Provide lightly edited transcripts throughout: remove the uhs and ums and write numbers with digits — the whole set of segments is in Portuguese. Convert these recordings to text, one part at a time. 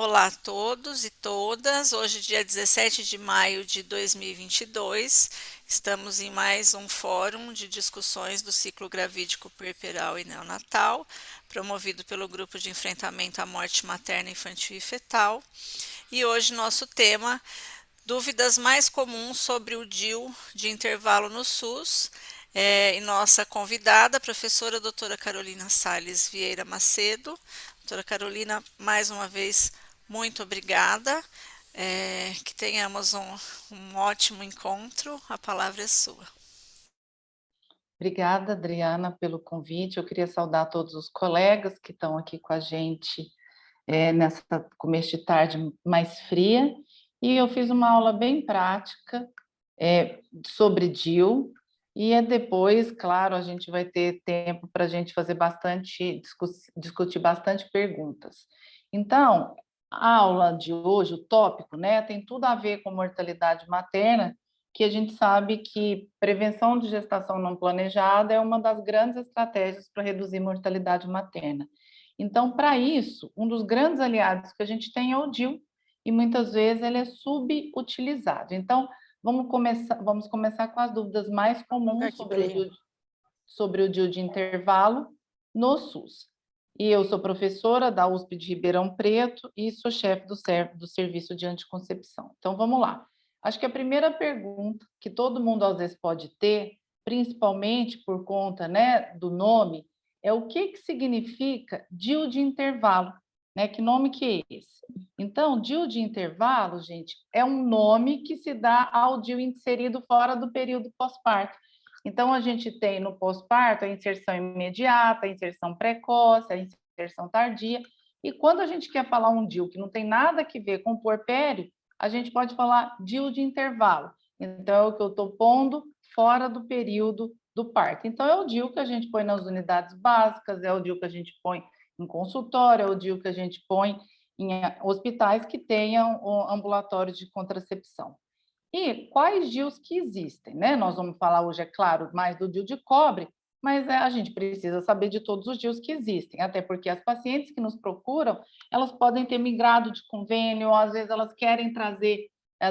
Olá a todos e todas. Hoje, dia 17 de maio de 2022, estamos em mais um fórum de discussões do ciclo gravídico puerperal e neonatal, promovido pelo Grupo de Enfrentamento à Morte Materna, Infantil e Fetal. E hoje nosso tema, dúvidas mais comuns sobre o DIU de intervalo no SUS. E nossa convidada, a professora doutora Carolina Salles Vieira Macedo. Doutora Carolina, mais uma vez, muito obrigada. Que tenhamos um ótimo encontro. A palavra é sua. Obrigada, Adriana, pelo convite. Eu queria saudar todos os colegas que estão aqui com a gente nessa começo de tarde mais fria. E eu fiz uma aula bem prática sobre DIU, e depois, claro, a gente vai ter tempo para a gente fazer discutir bastante perguntas. Então, a aula de hoje, o tópico, né, tem tudo a ver com mortalidade materna, que a gente sabe que prevenção de gestação não planejada é uma das grandes estratégias para reduzir mortalidade materna. Então, para isso, um dos grandes aliados que a gente tem é o DIU, e muitas vezes ele é subutilizado. Então, vamos começar com as dúvidas mais comuns sobre o DIU de intervalo no SUS. E eu sou professora da USP de Ribeirão Preto e sou chefe do Serviço de Anticoncepção. Então, vamos lá. Acho que a primeira pergunta que todo mundo às vezes pode ter, principalmente por conta, né, do nome, é o que significa DIU de intervalo, né? Que nome que é esse? Então, DIU de intervalo, gente, é um nome que se dá ao DIU inserido fora do período pós-parto. Então, a gente tem no pós-parto a inserção imediata, a inserção precoce, a inserção tardia. E quando a gente quer falar um DIU que não tem nada a ver com o puerpério, a gente pode falar DIU de intervalo. Então, é o que eu estou pondo fora do período do parto. Então, é o DIU que a gente põe nas unidades básicas, é o DIU que a gente põe em consultório, é o DIU que a gente põe em hospitais que tenham um ambulatório de contracepção. E quais DIUs que existem, né? Nós vamos falar hoje, é claro, mais do DIU de cobre, mas a gente precisa saber de todos os DIUs que existem, até porque as pacientes que nos procuram, elas podem ter migrado de convênio, ou às vezes elas querem trazer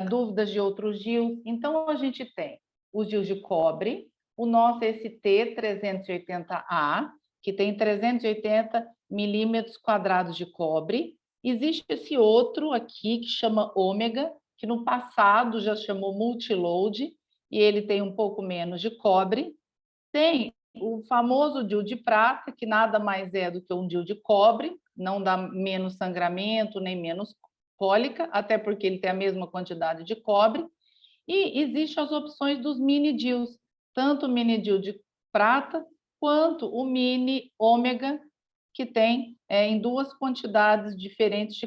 dúvidas de outros DIUs. Então, a gente tem os DIUs de cobre, o nosso ST380A, que tem 380 milímetros quadrados de cobre. Existe esse outro aqui que chama ômega, que no passado já chamou multiload, e ele tem um pouco menos de cobre. Tem o famoso DIU de prata, que nada mais é do que um DIU de cobre, não dá menos sangramento, nem menos cólica, até porque ele tem a mesma quantidade de cobre. E existem as opções dos mini DIUs, tanto o mini DIU de prata, quanto o mini ômega, que tem em duas quantidades diferentes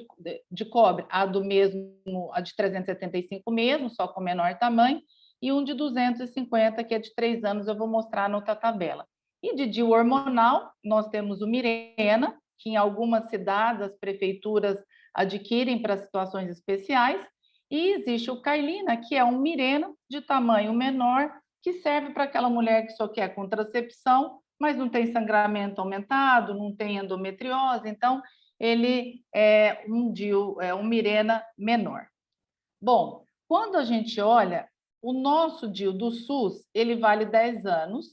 de cobre, a de 375 mesmo, só com menor tamanho, e um de 250, que é de 3 anos, eu vou mostrar na outra tabela. E de DIU hormonal, nós temos o Mirena, que em algumas cidades as prefeituras adquirem para situações especiais, e existe o Cailina, que é um Mirena de tamanho menor, que serve para aquela mulher que só quer contracepção, mas não tem sangramento aumentado, não tem endometriose, então ele é um Mirena menor. Bom, quando a gente olha, o nosso DIU do SUS, ele vale 10 anos,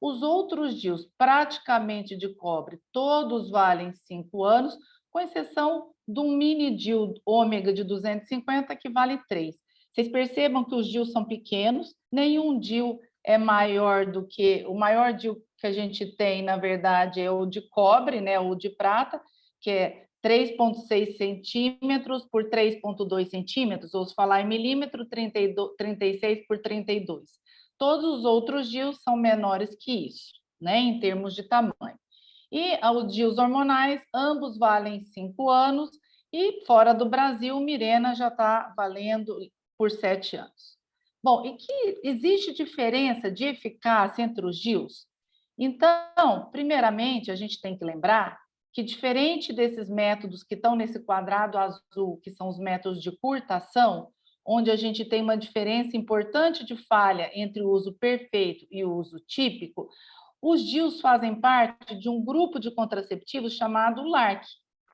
os outros DIUs praticamente de cobre, todos valem 5 anos, com exceção do mini DIU ômega de 250, que vale 3. Vocês percebam que os DIUs são pequenos, nenhum DIU é maior do que... O maior DIU que a gente tem, na verdade, é o de cobre, né, o de prata, que é 3,6 centímetros por 3,2 centímetros, ou se falar em milímetro, 36 por 32. Todos os outros DIUs são menores que isso, né, em termos de tamanho. E os DIUs hormonais, ambos valem 5 anos, e fora do Brasil, o Mirena já está valendo por 7 anos. Bom, e que existe diferença de eficácia entre os DIUs? Então, primeiramente, a gente tem que lembrar que, diferente desses métodos que estão nesse quadrado azul, que são os métodos de curta ação, onde a gente tem uma diferença importante de falha entre o uso perfeito e o uso típico, os DIUs fazem parte de um grupo de contraceptivos chamado LARC.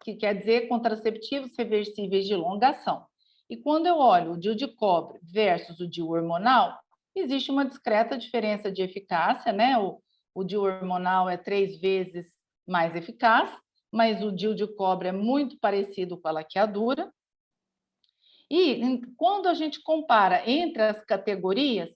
que quer dizer contraceptivos reversíveis de longa ação. E quando eu olho o DIU de cobre versus o DIU hormonal, existe uma discreta diferença de eficácia, né? O DIU hormonal é 3 vezes mais eficaz, mas o DIU de cobre é muito parecido com a laqueadura. E quando a gente compara entre as categorias,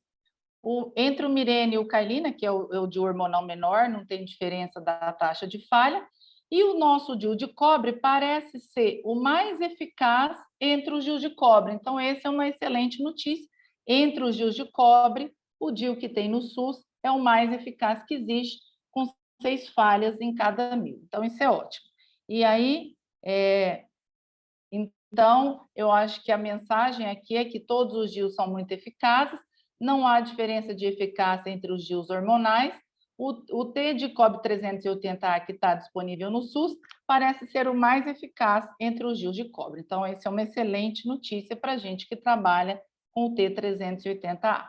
entre o Mirena e o Carlina, que é o DIU hormonal menor, não tem diferença da taxa de falha, e o nosso DIU de cobre parece ser o mais eficaz entre os DIUs de cobre. Então, essa é uma excelente notícia. Entre os DIUs de cobre, o DIU que tem no SUS é o mais eficaz que existe, com 6 falhas em cada 1.000. Então, isso é ótimo. E aí, então, eu acho que a mensagem aqui é que todos os DIUs são muito eficazes, não há diferença de eficácia entre os DIUs hormonais. O T de cobre 380A que está disponível no SUS parece ser o mais eficaz entre os DIUs de cobre. Então, essa é uma excelente notícia para a gente que trabalha com o T380A.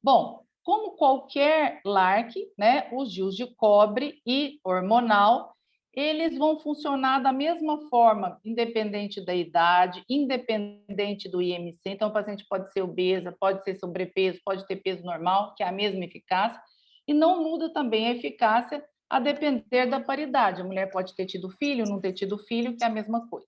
Bom, como qualquer LARC, né, os DIUs de cobre e hormonal, eles vão funcionar da mesma forma, independente da idade, independente do IMC. Então, o paciente pode ser obesa, pode ser sobrepeso, pode ter peso normal, que é a mesma eficácia, e não muda também a eficácia a depender da paridade. A mulher pode ter tido filho, não ter tido filho, que é a mesma coisa.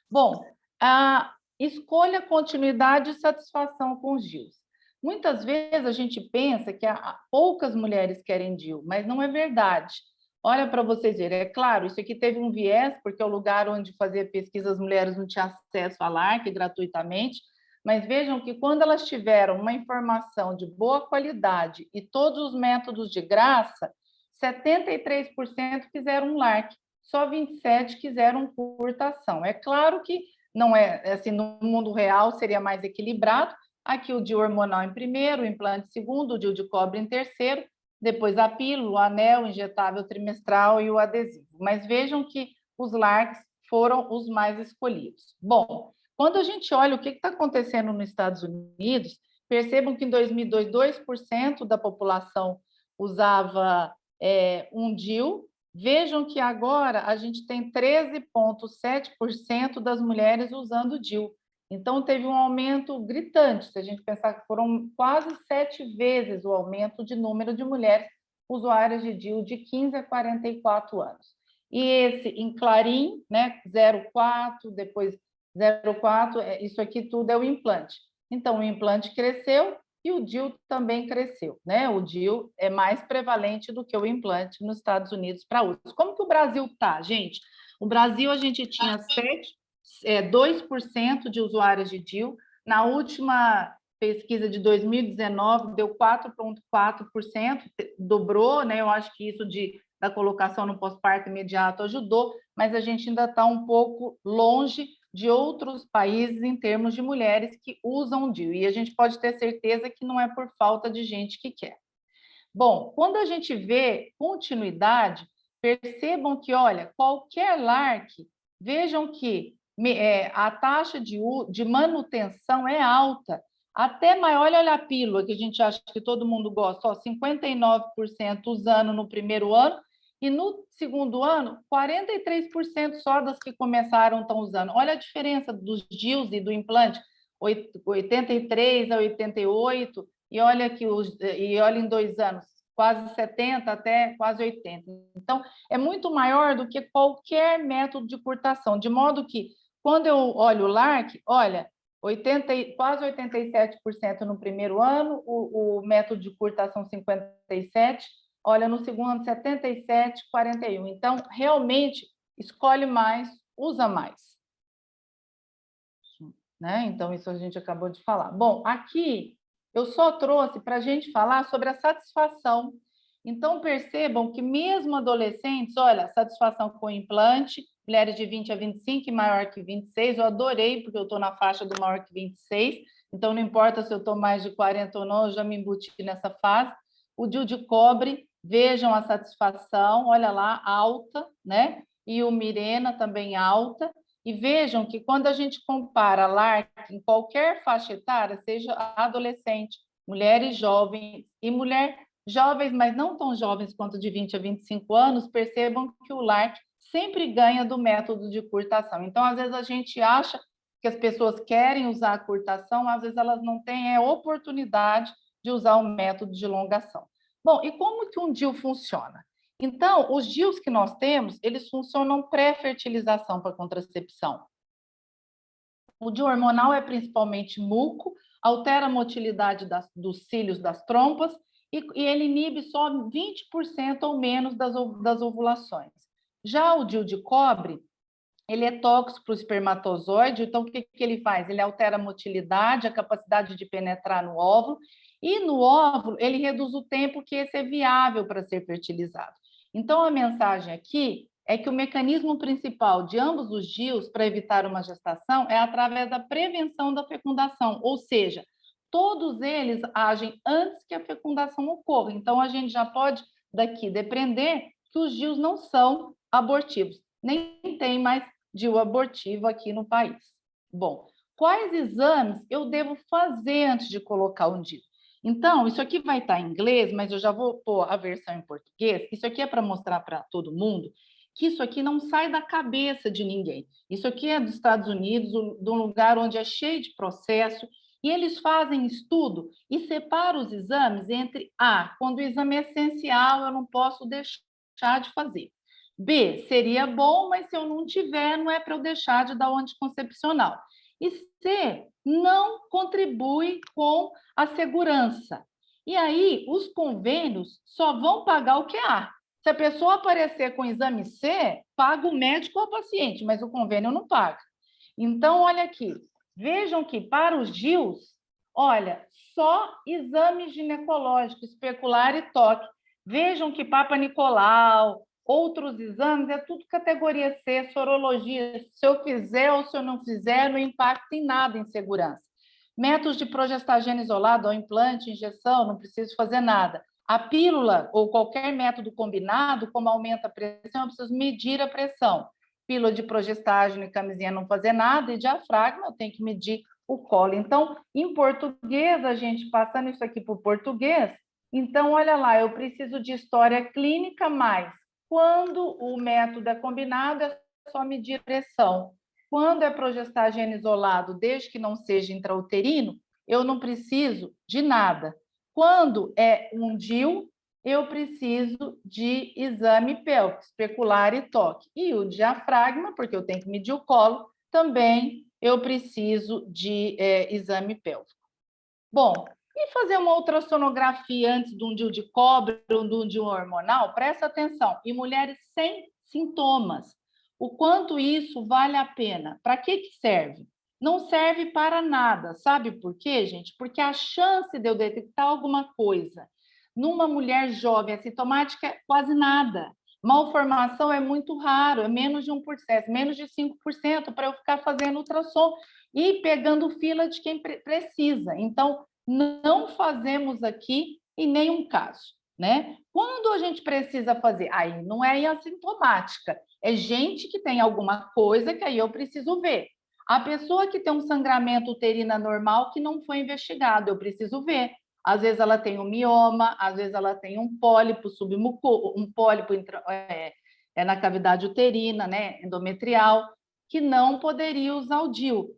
Bom, a escolha, continuidade e satisfação com os DIUs. Muitas vezes a gente pensa que poucas mulheres querem DIU, mas não é verdade. Olha para vocês verem, é claro, isso aqui teve um viés, porque é o lugar onde fazia pesquisa as mulheres não tinham acesso à LARC gratuitamente, mas vejam que quando elas tiveram uma informação de boa qualidade e todos os métodos de graça, 73% fizeram um LARC, só 27% quiseram curtação. É claro que não é assim, no mundo real seria mais equilibrado. Aqui o DIU hormonal em primeiro, o implante em segundo, o DIU de cobre em terceiro, depois a pílula, o anel injetável trimestral e o adesivo. Mas vejam que os LARCs foram os mais escolhidos. Bom, quando a gente olha o que está acontecendo nos Estados Unidos, percebam que em 2002, 2% da população usava um DIU. Vejam que agora a gente tem 13,7% das mulheres usando DIU. Então, teve um aumento gritante, se a gente pensar que foram quase 7 vezes o aumento de número de mulheres usuárias de DIU de 15 a 44 anos. E esse em clarim, né, 0,4, depois 0,4, isso aqui tudo é o implante. Então, o implante cresceu e o DIU também cresceu, né? O DIU é mais prevalente do que o implante nos Estados Unidos para uso. Como que o Brasil está, gente? O Brasil, a gente tinha 2% de usuários de DIU. Na última pesquisa de 2019, deu 4,4%, dobrou, né? Eu acho que isso da colocação no pós-parto imediato ajudou, mas a gente ainda está um pouco longe de outros países em termos de mulheres que usam DIU. E a gente pode ter certeza que não é por falta de gente que quer. Bom, quando a gente vê continuidade, percebam que, olha, qualquer LARC, vejam que a taxa de manutenção é alta. Até maior, olha a pílula, que a gente acha que todo mundo gosta, ó, 59% usando no primeiro ano, e no segundo ano, 43% só das que começaram estão usando. Olha a diferença dos DIUs e do implante, 83 a 88, e olha em 2 anos, quase 70 até quase 80. Então, é muito maior do que qualquer método de curtação, de modo que, quando eu olho o LARC, olha, quase 87% no primeiro ano, o método de curtação 57%, olha, no segundo ano 77%, 41%. Então, realmente, escolhe mais, usa mais. Né? Então, isso a gente acabou de falar. Bom, aqui eu só trouxe para a gente falar sobre a satisfação. Então, percebam que mesmo adolescentes, olha, satisfação com o implante, mulheres de 20 a 25 e maior que 26, eu adorei, porque eu estou na faixa do maior que 26, então não importa se eu estou mais de 40 ou não, eu já me embuti nessa fase. O DIU de cobre, vejam a satisfação, olha lá, alta, né? E o Mirena também alta. E vejam que quando a gente compara LARC em qualquer faixa etária, seja adolescente, mulheres jovens e mulher jovens, mas não tão jovens quanto de 20 a 25 anos, percebam que o LARC sempre ganha do método de curtação. Então, às vezes, a gente acha que as pessoas querem usar a curtação, às vezes elas não têm a oportunidade de usar o método de elongação. Bom, e como que um DIU funciona? Então, os DIUs que nós temos, eles funcionam pré-fertilização para contracepção. O DIU hormonal é principalmente muco, altera a motilidade dos cílios das trompas e ele inibe só 20% ou menos das ovulações. Já o DIU de cobre, ele é tóxico para o espermatozoide, então o que ele faz? Ele altera a motilidade, a capacidade de penetrar no óvulo, e no óvulo ele reduz o tempo que esse é viável para ser fertilizado. Então a mensagem aqui é que o mecanismo principal de ambos os DIUs para evitar uma gestação é através da prevenção da fecundação, ou seja, todos eles agem antes que a fecundação ocorra. Então a gente já pode daqui depreender que os DIUs não são abortivos, nem tem mais DIU abortivo aqui no país. Bom, quais exames eu devo fazer antes de colocar um DIU? Então, isso aqui vai estar em inglês, mas eu já vou pôr a versão em português. Isso aqui é para mostrar para todo mundo que isso aqui não sai da cabeça de ninguém. Isso aqui é dos Estados Unidos, de um lugar onde é cheio de processo, e eles fazem estudo e separam os exames entre A, quando o exame é essencial, eu não posso deixar de fazer. B, seria bom, mas se eu não tiver, não é para eu deixar de dar o anticoncepcional. E C, não contribui com a segurança. E aí, os convênios só vão pagar o que há. Se a pessoa aparecer com exame C, paga o médico ou o paciente, mas o convênio não paga. Então, olha aqui, vejam que para os DIUs, olha, só exame ginecológico, especular e toque. Vejam que Papa Nicolau, outros exames, é tudo categoria C, sorologia. Se eu fizer ou se eu não fizer, não impacta em nada em segurança. Métodos de progestagena isolado, ou implante, injeção, não preciso fazer nada. A pílula ou qualquer método combinado, como aumenta a pressão, eu preciso medir a pressão. Pílula de progestágeno e camisinha não fazer nada, e diafragma eu tenho que medir o colo. Então, em português, a gente passando isso aqui para o português, então, olha lá, eu preciso de história clínica, mais quando o método é combinado, é só medir a pressão. Quando é progestagena isolado, desde que não seja intrauterino, eu não preciso de nada. Quando é um DIU, eu preciso de exame pélvico, especular e toque. E o diafragma, porque eu tenho que medir o colo, também eu preciso de exame pélvico. Bom, e fazer uma ultrassonografia antes de um DIU de cobre ou de um DIU hormonal? Presta atenção, em mulheres sem sintomas. O quanto isso vale a pena? Para que serve? Não serve para nada. Sabe por quê, gente? Porque a chance de eu detectar alguma coisa numa mulher jovem assintomática é quase nada. Malformação é muito raro, é menos de 1%, menos de 5% para eu ficar fazendo ultrassom e pegando fila de quem precisa. Então, não fazemos aqui em nenhum caso, né? Quando a gente precisa fazer, aí não é assintomática, é gente que tem alguma coisa que aí eu preciso ver. A pessoa que tem um sangramento uterino normal que não foi investigado, eu preciso ver. Às vezes ela tem um mioma, às vezes ela tem um pólipo submucoso, um pólipo na cavidade uterina, né, endometrial, que não poderia usar o DIU.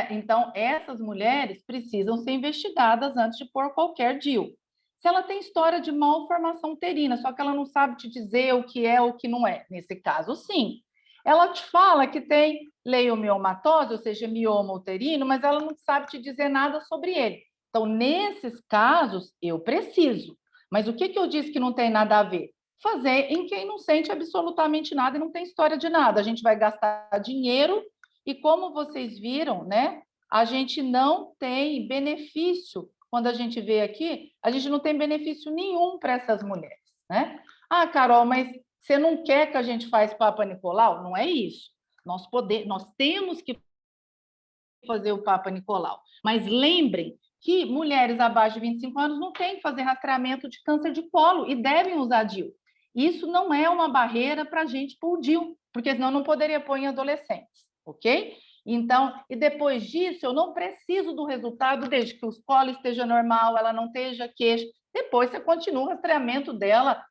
Então, essas mulheres precisam ser investigadas antes de pôr qualquer DIU. Se ela tem história de malformação uterina, só que ela não sabe te dizer o que é ou o que não é, nesse caso, sim. Ela te fala que tem leiomiomatose, ou seja, mioma uterino, mas ela não sabe te dizer nada sobre ele. Então, nesses casos, eu preciso. Mas o que eu disse que não tem nada a ver? Fazer em quem não sente absolutamente nada e não tem história de nada. A gente vai gastar dinheiro e, como vocês viram, né, a gente não tem benefício. Quando a gente vê aqui, a gente não tem benefício nenhum para essas mulheres, né? Ah, Carol, mas você não quer que a gente faça Papa Nicolau? Não é isso. Nós temos que fazer o Papa Nicolau. Mas lembrem que mulheres abaixo de 25 anos não têm que fazer rastreamento de câncer de colo e devem usar DIU. Isso não é uma barreira para a gente pôr o DIU, porque senão não poderia pôr em adolescentes, ok? Então, e depois disso, eu não preciso do resultado desde que o colo esteja normal, ela não esteja queixa. Depois você continua o rastreamento dela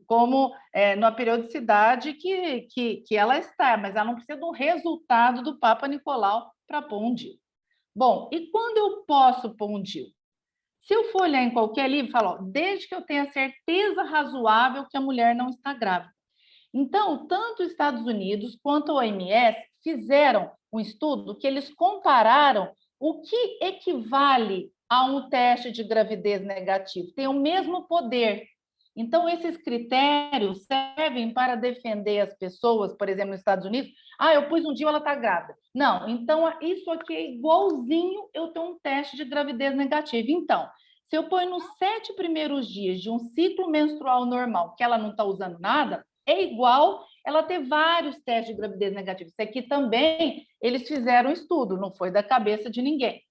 como na periodicidade que ela está, mas ela não precisa do resultado do Papa Nicolau para pôr um DIU. Bom, e quando eu posso pôr um DIU? Se eu for olhar em qualquer livro, fala, ó, desde que eu tenha certeza razoável que a mulher não está grávida. Então, tanto os Estados Unidos quanto a OMS fizeram um estudo que eles compararam o que equivale a um teste de gravidez negativo. Tem o mesmo poder. Então, esses critérios servem para defender as pessoas, por exemplo, nos Estados Unidos. Ah, eu pus um dia, ela está grávida. Não, então isso aqui é igualzinho eu ter um teste de gravidez negativo. Então, se eu ponho nos 7 primeiros dias de um ciclo menstrual normal, que ela não está usando nada, é igual ela ter vários testes de gravidez negativos. Isso aqui também eles fizeram um estudo, não foi da cabeça de ninguém.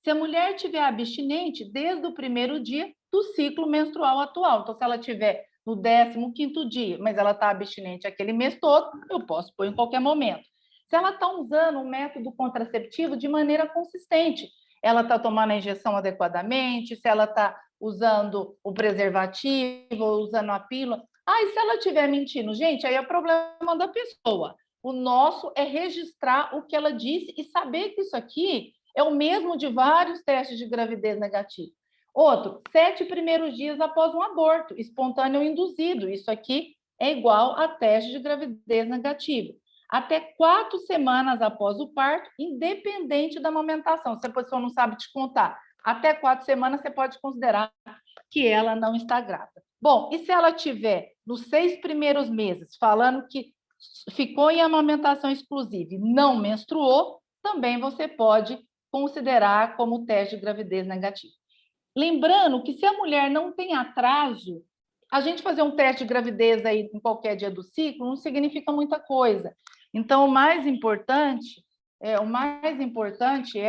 Se a mulher tiver abstinente desde o primeiro dia do ciclo menstrual atual, então se ela tiver no 15º dia, mas ela está abstinente aquele mês todo, eu posso pôr em qualquer momento. Se ela está usando um método contraceptivo de maneira consistente, ela está tomando a injeção adequadamente, se ela está usando o preservativo, ou usando a pílula. Ah, e se ela estiver mentindo? Gente, aí é problema da pessoa. O nosso é registrar o que ela disse e saber que isso aqui é o mesmo de vários testes de gravidez negativa. Outro, 7 primeiros dias após um aborto, espontâneo ou induzido. Isso aqui é igual a teste de gravidez negativa. Até 4 semanas após o parto, independente da amamentação. Se a pessoa não sabe te contar, até 4 semanas você pode considerar que ela não está grávida. Bom, e se ela tiver nos 6 primeiros meses falando que ficou em amamentação exclusiva e não menstruou, também você pode considerar como teste de gravidez negativo. Lembrando que se a mulher não tem atraso, a gente fazer um teste de gravidez aí em qualquer dia do ciclo não significa muita coisa. Então, o mais importante é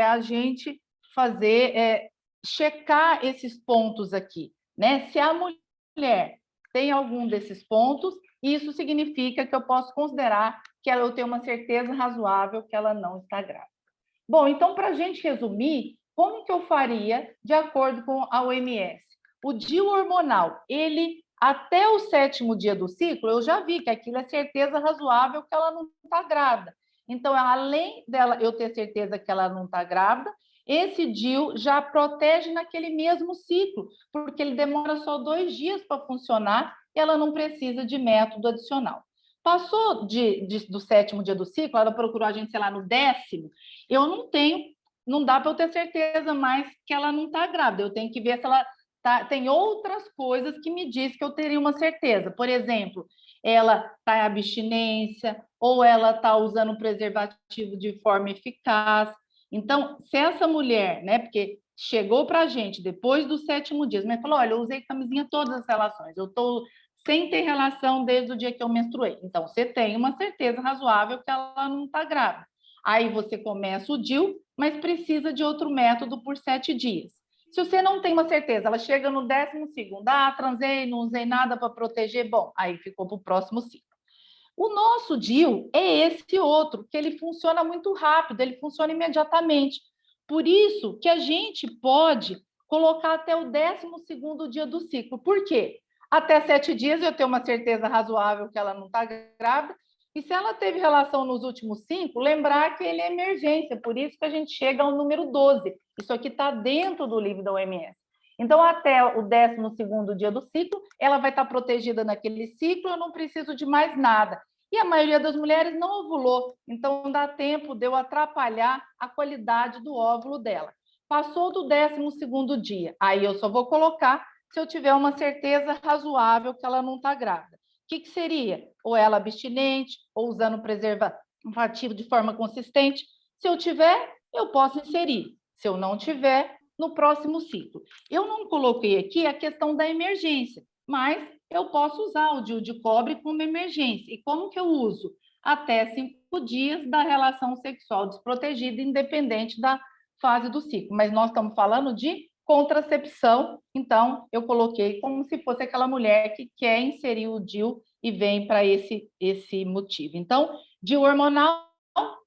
a gente fazer, checar esses pontos aqui, né? Se a mulher tem algum desses pontos, isso significa que eu posso considerar que eu tenho uma certeza razoável que ela não está grávida. Bom, então, para a gente resumir, como que eu faria de acordo com a OMS? O DIU hormonal, ele, até o 7º dia do ciclo, eu já vi que aquilo é certeza razoável que ela não está grávida. Então, além dela eu ter certeza que ela não está grávida, esse DIU já protege naquele mesmo ciclo, porque ele demora só 2 dias para funcionar e ela não precisa de método adicional. Passou do 7º dia do ciclo, ela procurou a gente, sei lá, no 10º, eu não dá para eu ter certeza mais que ela não está grávida. Eu tenho que ver se ela tem outras coisas que me diz que eu teria uma certeza. Por exemplo, ela está em abstinência ou ela está usando preservativo de forma eficaz. Então, se essa mulher, né, porque chegou para a gente depois dos 7º dia, mas falou, olha, eu usei camisinha todas as relações, eu estou sem ter relação desde o dia que eu menstruei. Então, você tem uma certeza razoável que ela não está grávida. Aí você começa o DIU, mas precisa de outro método por 7 dias. Se você não tem uma certeza, ela chega no 12º, transei, não usei nada para proteger, bom, aí ficou para o próximo ciclo. O nosso DIU é esse outro, que ele funciona muito rápido, ele funciona imediatamente. Por isso que a gente pode colocar até o 12º dia do ciclo. Por quê? Até 7 dias eu tenho uma certeza razoável que ela não está grávida, e se ela teve relação nos últimos 5, lembrar que ele é emergência, por isso que a gente chega ao número 12. Isso aqui está dentro do livro da OMS. Então, até o 12º dia do ciclo, ela vai estar protegida naquele ciclo, eu não preciso de mais nada. E a maioria das mulheres não ovulou, então dá tempo de eu atrapalhar a qualidade do óvulo dela. Passou do 12º dia, aí eu só vou colocar se eu tiver uma certeza razoável que ela não está grávida. O que seria? Ou ela abstinente, ou usando preservativo de forma consistente. Se eu tiver, eu posso inserir. Se eu não tiver, no próximo ciclo. Eu não coloquei aqui a questão da emergência, mas eu posso usar o DIU de cobre como emergência. E como que eu uso? Até 5 dias da relação sexual desprotegida, independente da fase do ciclo. Mas nós estamos falando de contracepção, então eu coloquei como se fosse aquela mulher que quer inserir o DIU e vem para esse motivo. Então, DIU hormonal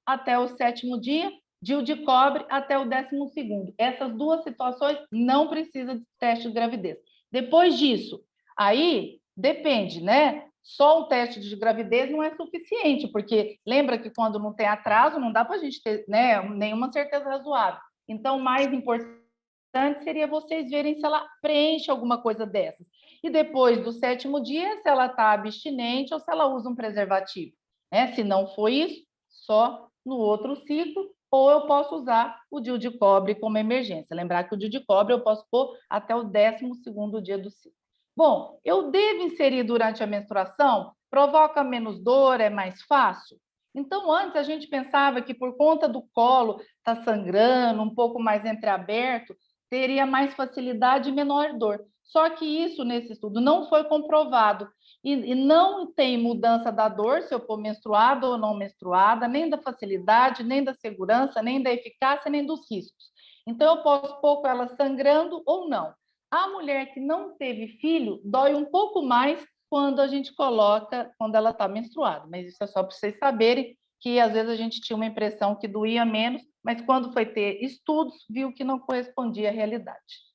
até o 7º dia, DIU de cobre até o 12º. Essas duas situações não precisam de teste de gravidez. Depois disso, aí Depende, né? Só o teste de gravidez não é suficiente, porque lembra que quando não tem atraso, não dá para a gente ter, né, nenhuma certeza razoável. Então, o mais importante seria vocês verem se ela preenche alguma coisa dessas. E depois do 7º dia, se ela está abstinente ou se ela usa um preservativo. Né? Se não for isso, só no outro ciclo, ou eu posso usar o DIU de cobre como emergência. Lembrar que o DIU de cobre eu posso pôr até o 12º dia do ciclo. Bom, eu devo inserir durante a menstruação? Provoca menos dor? É mais fácil? Então, antes a gente pensava que por conta do colo estar sangrando, um pouco mais entreaberto, teria mais facilidade e menor dor. Só que isso, nesse estudo, não foi comprovado. E não tem mudança da dor, se eu for menstruada ou não menstruada, nem da facilidade, nem da segurança, nem da eficácia, nem dos riscos. Então, eu posso pôr com ela sangrando ou não. A mulher que não teve filho, dói um pouco mais quando a gente coloca, quando ela está menstruada. Mas isso é só para vocês saberem que, às vezes, a gente tinha uma impressão que doía menos, mas quando foi ter estudos, viu que não correspondia à realidade.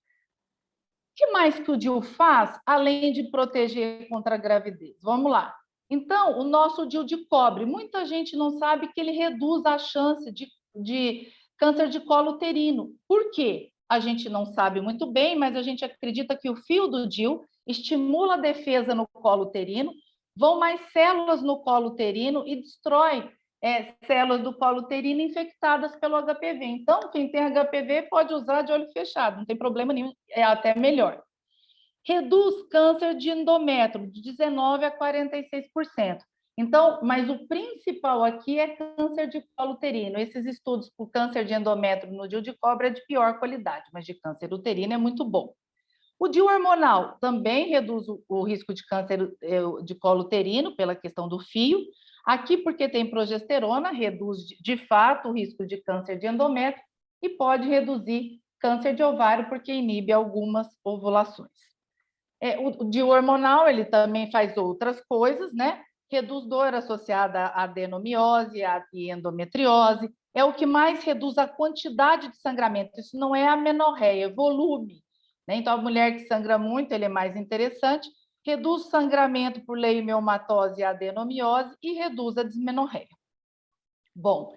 O que mais que o DIU faz, além de proteger contra a gravidez? Vamos lá. Então, o nosso DIU de cobre, muita gente não sabe que ele reduz a chance de câncer de colo uterino. Por quê? A gente não sabe muito bem, mas a gente acredita que o fio do DIU estimula a defesa no colo uterino, vão mais células no colo uterino e destrói células do colo uterino infectadas pelo HPV. Então, quem tem HPV pode usar de olho fechado, não tem problema nenhum, é até melhor. Reduz câncer de endométrio de 19% a 46%. Então, mas o principal aqui é câncer de colo uterino. Esses estudos por câncer de endométrio no DIU de cobre é de pior qualidade, mas de câncer uterino é muito bom. O DIU hormonal também reduz o risco de câncer de colo uterino pela questão do fio. Aqui, porque tem progesterona, reduz de fato o risco de câncer de endométrio e pode reduzir câncer de ovário, porque inibe algumas ovulações. O DIU hormonal, ele também faz outras coisas, né? Reduz dor associada à adenomiose e endometriose. É o que mais reduz a quantidade de sangramento. Isso não é amenorreia, é volume. Né? Então, a mulher que sangra muito, ele é mais interessante. Reduz sangramento por leiomiomatose e adenomiose e reduz a dismenorreia. Bom,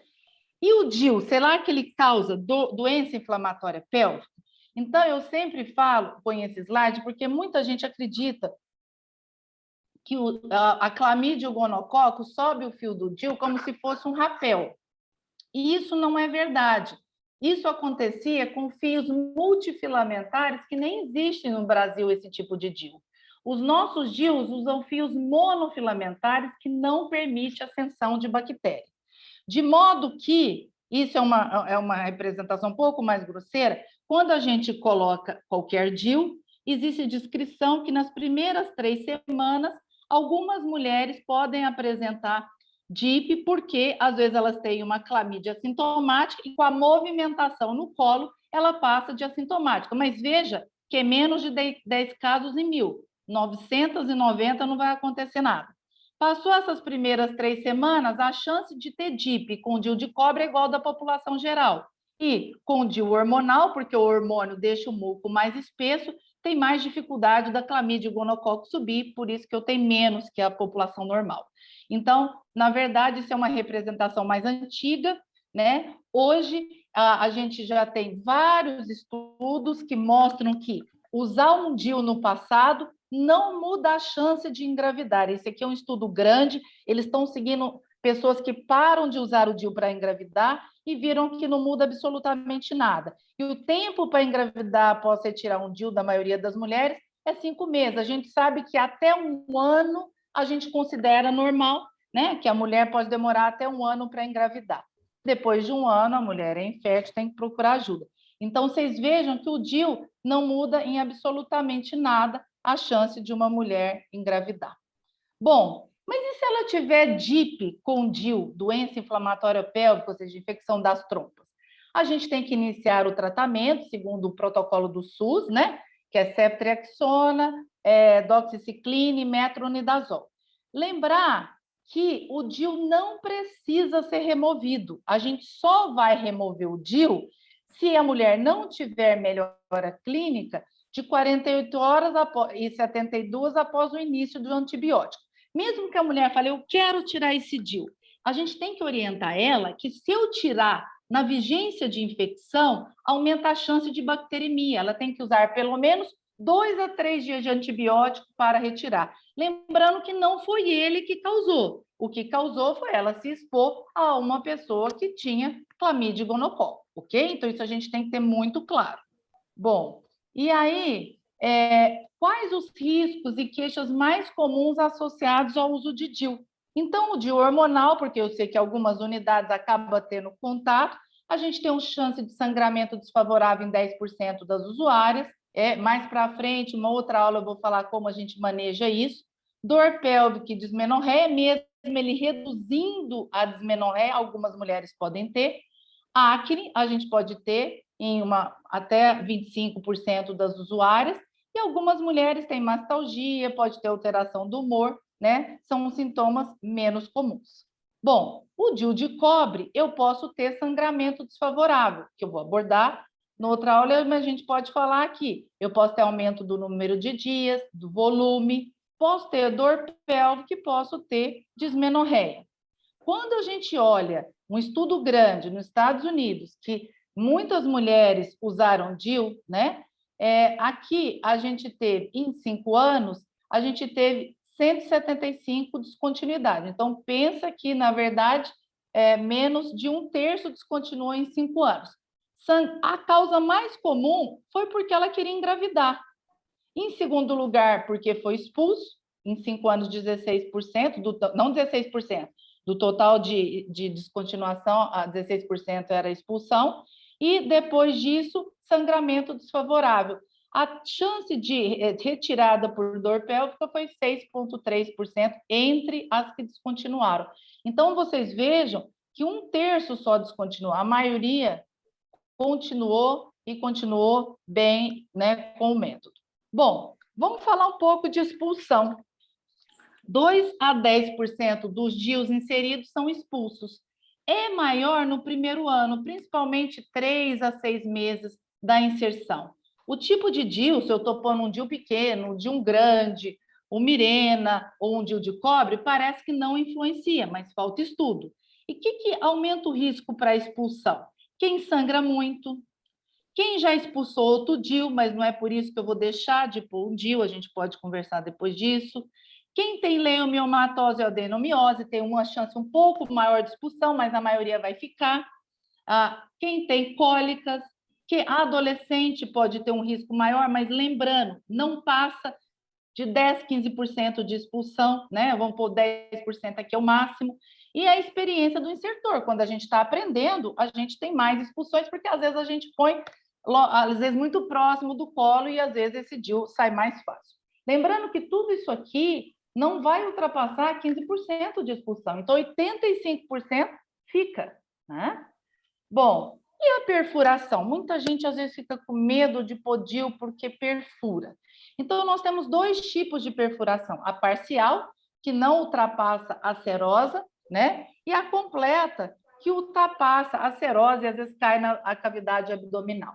e o DIU, será que ele causa doença inflamatória pélvica? Então, eu sempre falo, ponho esse slide, porque muita gente acredita que a clamídia e o gonococo sobe o fio do DIU como se fosse um rapel. E isso não é verdade. Isso acontecia com fios multifilamentares que nem existem no Brasil esse tipo de DIU. Os nossos DIUs usam fios monofilamentares que não permitem ascensão de bactérias. De modo que, isso é uma representação um pouco mais grosseira, quando a gente coloca qualquer DIU, existe descrição que nas primeiras 3 semanas, algumas mulheres podem apresentar DIP, porque às vezes elas têm uma clamídia assintomática e com a movimentação no colo, ela passa de assintomática. Mas veja que é menos de 10 casos em 1.000. 990 não vai acontecer nada. Passou essas primeiras 3 semanas, a chance de ter DIP com DIU de cobre é igual da população geral. E com DIU hormonal, porque o hormônio deixa o muco mais espesso, tem mais dificuldade da clamídia e gonococo subir, por isso que eu tenho menos que a população normal. Então, na verdade, isso é uma representação mais antiga, né? Hoje, a gente já tem vários estudos que mostram que usar um DIU no passado não muda a chance de engravidar. Esse aqui é um estudo grande, eles estão seguindo pessoas que param de usar o DIU para engravidar e viram que não muda absolutamente nada. E o tempo para engravidar após retirar um DIU da maioria das mulheres é 5 meses. A gente sabe que até 1 ano a gente considera normal, né? Que a mulher pode demorar até 1 ano para engravidar. Depois de 1 ano, a mulher é infértil, tem que procurar ajuda. Então, vocês vejam que o DIU não muda em absolutamente nada a chance de uma mulher engravidar. Bom, mas e se ela tiver DIP com DIU, doença inflamatória pélvica, ou seja, infecção das trompas? A gente tem que iniciar o tratamento, segundo o protocolo do SUS, né? Que é ceftriaxona, doxiciclina e metronidazol. Lembrar que o DIU não precisa ser removido. A gente só vai remover o DIU se a mulher não tiver melhora clínica, de 48 horas e 72 após o início do antibiótico. Mesmo que a mulher fale, eu quero tirar esse DIU, a gente tem que orientar ela que se eu tirar na vigência de infecção, aumenta a chance de bacteremia. Ela tem que usar pelo menos 2 a 3 dias de antibiótico para retirar. Lembrando que não foi ele que causou. O que causou foi ela se expor a uma pessoa que tinha clamídia e gonococo, ok? Então, isso a gente tem que ter muito claro. Bom, e aí, quais os riscos e queixas mais comuns associados ao uso de DIU? Então, o DIU hormonal, porque eu sei que algumas unidades acabam tendo contato, a gente tem uma chance de sangramento desfavorável em 10% das usuárias. Mais para frente, uma outra aula, eu vou falar como a gente maneja isso. Dor pélvica e dismenorreia, mesmo ele reduzindo a dismenorreia, algumas mulheres podem ter. Acne, a gente pode ter em até 25% das usuárias, e algumas mulheres têm mastalgia, pode ter alteração do humor, né? São os sintomas menos comuns. Bom, o DIU de cobre, eu posso ter sangramento desfavorável, que eu vou abordar na outra aula, mas a gente pode falar aqui. Eu posso ter aumento do número de dias, do volume, posso ter dor pélvica e posso ter dismenorreia. Quando a gente olha um estudo grande nos Estados Unidos, que muitas mulheres usaram DIU, né? Aqui a gente teve, em 5 anos, a gente teve 175 descontinuidades. Então, pensa que, na verdade, menos de 1/3 descontinuou em 5 anos. A causa mais comum foi porque ela queria engravidar. Em segundo lugar, porque foi expulso, em 5 anos, 16%, não 16%, do total de descontinuação, 16% era expulsão, e depois disso, sangramento desfavorável. A chance de retirada por dor pélvica foi 6,3% entre as que descontinuaram. Então, vocês vejam que 1/3 só descontinuou, a maioria continuou e continuou bem, né, com o método. Bom, vamos falar um pouco de expulsão. 2 a 10% dos DIUs inseridos são expulsos. É maior no primeiro ano, principalmente 3 a 6 meses da inserção. O tipo de DIU, se eu estou pondo um DIU pequeno, um DIU grande, um Mirena ou um DIU de cobre, parece que não influencia, mas falta estudo. E o que aumenta o risco para expulsão? Quem sangra muito, quem já expulsou outro DIU, mas não é por isso que eu vou deixar de pôr um DIU, a gente pode conversar depois disso. Quem tem leiomiomatose ou adenomiose tem uma chance um pouco maior de expulsão, mas a maioria vai ficar. Quem tem cólicas, que adolescente pode ter um risco maior, mas lembrando, não passa de 10, 15% de expulsão, né? Vamos pôr 10% aqui é o máximo. E a experiência do insertor, quando a gente está aprendendo, a gente tem mais expulsões, porque às vezes a gente põe, às vezes, muito próximo do colo e às vezes esse DIU sai mais fácil. Lembrando que tudo isso aqui não vai ultrapassar 15% de expulsão, então 85% fica, né? Bom, e a perfuração? Muita gente às vezes fica com medo de pôr DIU porque perfura. Então, nós temos 2 tipos de perfuração: a parcial, que não ultrapassa a serosa, né? E a completa, que ultrapassa a serose e às vezes cai na cavidade abdominal.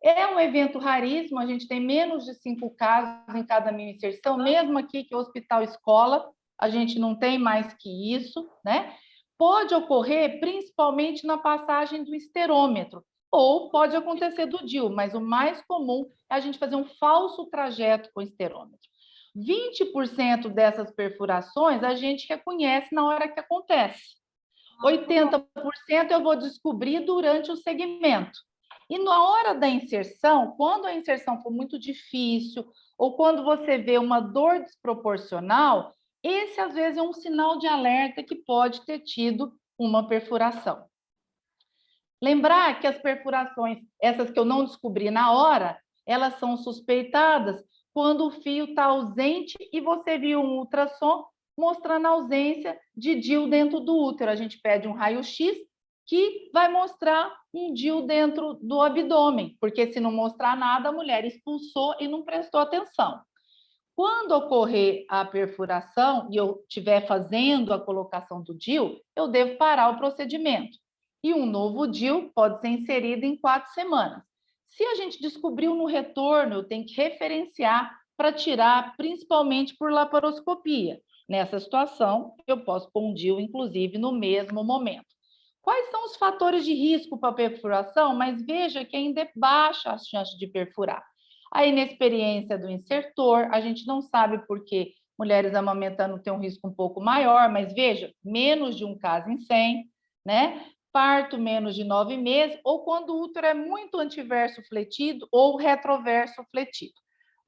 É um evento raríssimo, a gente tem menos de 5 casos em cada mil inserção, mesmo aqui que é o hospital escola, a gente não tem mais que isso, né? Pode ocorrer principalmente na passagem do esterômetro, ou pode acontecer do DIU, mas o mais comum é a gente fazer um falso trajeto com esterômetro. 20% dessas perfurações a gente reconhece na hora que acontece. 80% eu vou descobrir durante o segmento. E na hora da inserção, quando a inserção for muito difícil, ou quando você vê uma dor desproporcional, esse às vezes é um sinal de alerta que pode ter tido uma perfuração. Lembrar que as perfurações, essas que eu não descobri na hora, elas são suspeitadas quando o fio está ausente e você viu um ultrassom mostrando a ausência de DIU dentro do útero. A gente pede um raio-x que vai mostrar um DIU dentro do abdômen, porque se não mostrar nada, a mulher expulsou e não prestou atenção. Quando ocorrer a perfuração e eu estiver fazendo a colocação do DIU, eu devo parar o procedimento. E um novo DIU pode ser inserido em 4 semanas. Se a gente descobriu no retorno, eu tenho que referenciar para tirar, principalmente por laparoscopia. Nessa situação, eu posso pôr um DIU, inclusive, no mesmo momento. Quais são os fatores de risco para perfuração? Mas veja que ainda é baixa a chance de perfurar. A inexperiência do insertor, a gente não sabe por que mulheres amamentando têm um risco um pouco maior, mas veja, menos de um caso em 100, né? Parto menos de 9 meses, ou quando o útero é muito antiverso fletido ou retroverso fletido.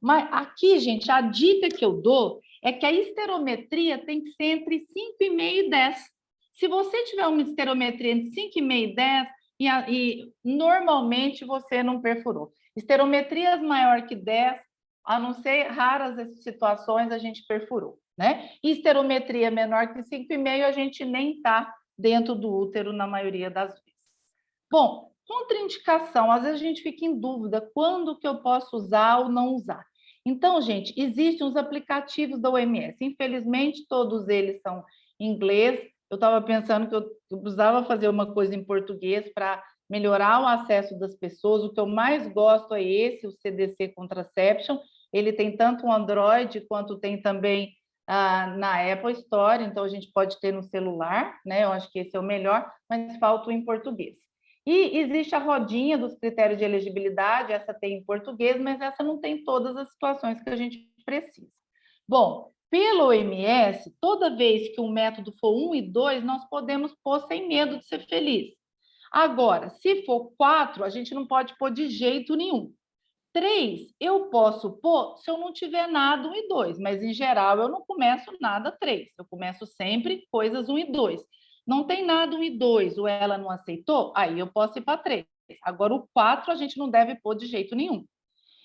Mas aqui, gente, a dica que eu dou é que a esterometria tem que ser entre 5,5 e 10. Se você tiver uma esterometria entre 5,5 e 10, normalmente você não perfurou. Esterometrias maior que 10, a não ser raras situações, a gente perfurou, né? E esterometria menor que 5,5, a gente nem está dentro do útero na maioria das vezes. Bom, contraindicação, às vezes a gente fica em dúvida quando que eu posso usar ou não usar. Então, gente, existem os aplicativos da OMS. Infelizmente, todos eles são em inglês. Eu estava pensando que eu precisava fazer uma coisa em português para melhorar o acesso das pessoas. O que eu mais gosto é esse, o CDC Contraception. Ele tem tanto o Android quanto tem também na Apple Store, então a gente pode ter no celular, né? Eu acho que esse é o melhor, mas falta em português. E existe a rodinha dos critérios de elegibilidade, essa tem em português, mas essa não tem todas as situações que a gente precisa. Bom, pelo OMS, toda vez que um método for 1 e 2, nós podemos pôr sem medo de ser feliz. Agora, se for 4, a gente não pode pôr de jeito nenhum. 3, eu posso pôr se eu não tiver nada 1 e 2, mas em geral eu não começo nada 3, eu começo sempre coisas 1 e 2. Não tem nada 1 e 2, ou ela não aceitou, aí eu posso ir para 3. Agora o 4 a gente não deve pôr de jeito nenhum.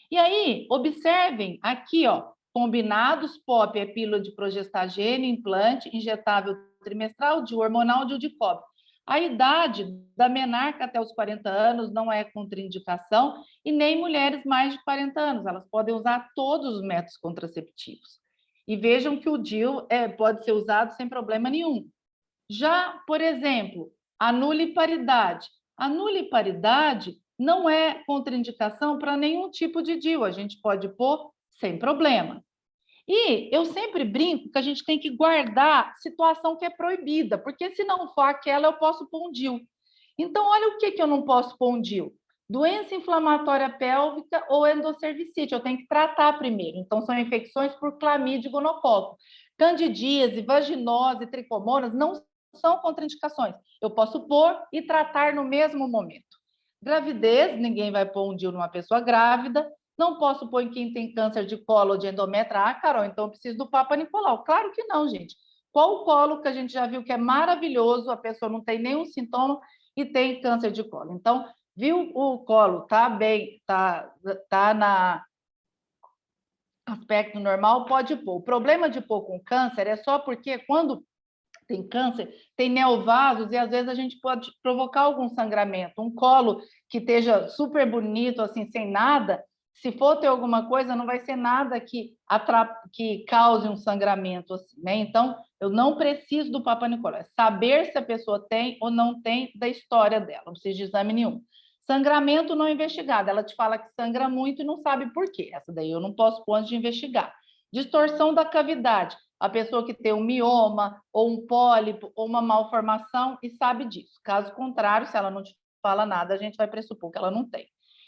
E aí, observem aqui, ó, combinados, POP é pílula de progestagênio, implante, injetável trimestral, de hormonal, de cobre. A idade da menarca até os 40 anos não é contraindicação e nem mulheres mais de 40 anos. Elas podem usar todos os métodos contraceptivos. E vejam que o DIU pode ser usado sem problema nenhum. Já, por exemplo, a nuliparidade. A nuliparidade não é contraindicação para nenhum tipo de DIU. A gente pode pôr sem problema. E eu sempre brinco que a gente tem que guardar situação que é proibida, porque se não for aquela, eu posso pôr um DIU. Então, olha o que eu não posso pôr um DIU. Doença inflamatória pélvica ou endocervicite, eu tenho que tratar primeiro. Então, são infecções por clamídia e gonococo. Candidíase, vaginose, tricomonas não são contraindicações. Eu posso pôr e tratar no mesmo momento. Gravidez, ninguém vai pôr um DIU numa pessoa grávida. Não posso pôr em quem tem câncer de colo ou de endométrio. Ah, Carol, então eu preciso do Papa Nicolau. Claro que não, gente. Qual o colo que a gente já viu que é maravilhoso, a pessoa não tem nenhum sintoma e tem câncer de colo? Então, viu o colo, tá bem, tá na aspecto normal, pode pôr. O problema de pôr com câncer é só porque quando tem câncer, tem neovasos e às vezes a gente pode provocar algum sangramento. Um colo que esteja super bonito, assim, sem nada, se for ter alguma coisa, não vai ser nada que cause um sangramento, assim, né? Então, eu não preciso do Papa Nicolau. É saber se a pessoa tem ou não tem da história dela, não precisa de exame nenhum. Sangramento não investigado. Ela te fala que sangra muito e não sabe por quê. Essa daí eu não posso pôr antes de investigar. Distorção da cavidade. A pessoa que tem um mioma, ou um pólipo, ou uma malformação e sabe disso. Caso contrário, se ela não te fala nada, a gente vai pressupor que ela não tem.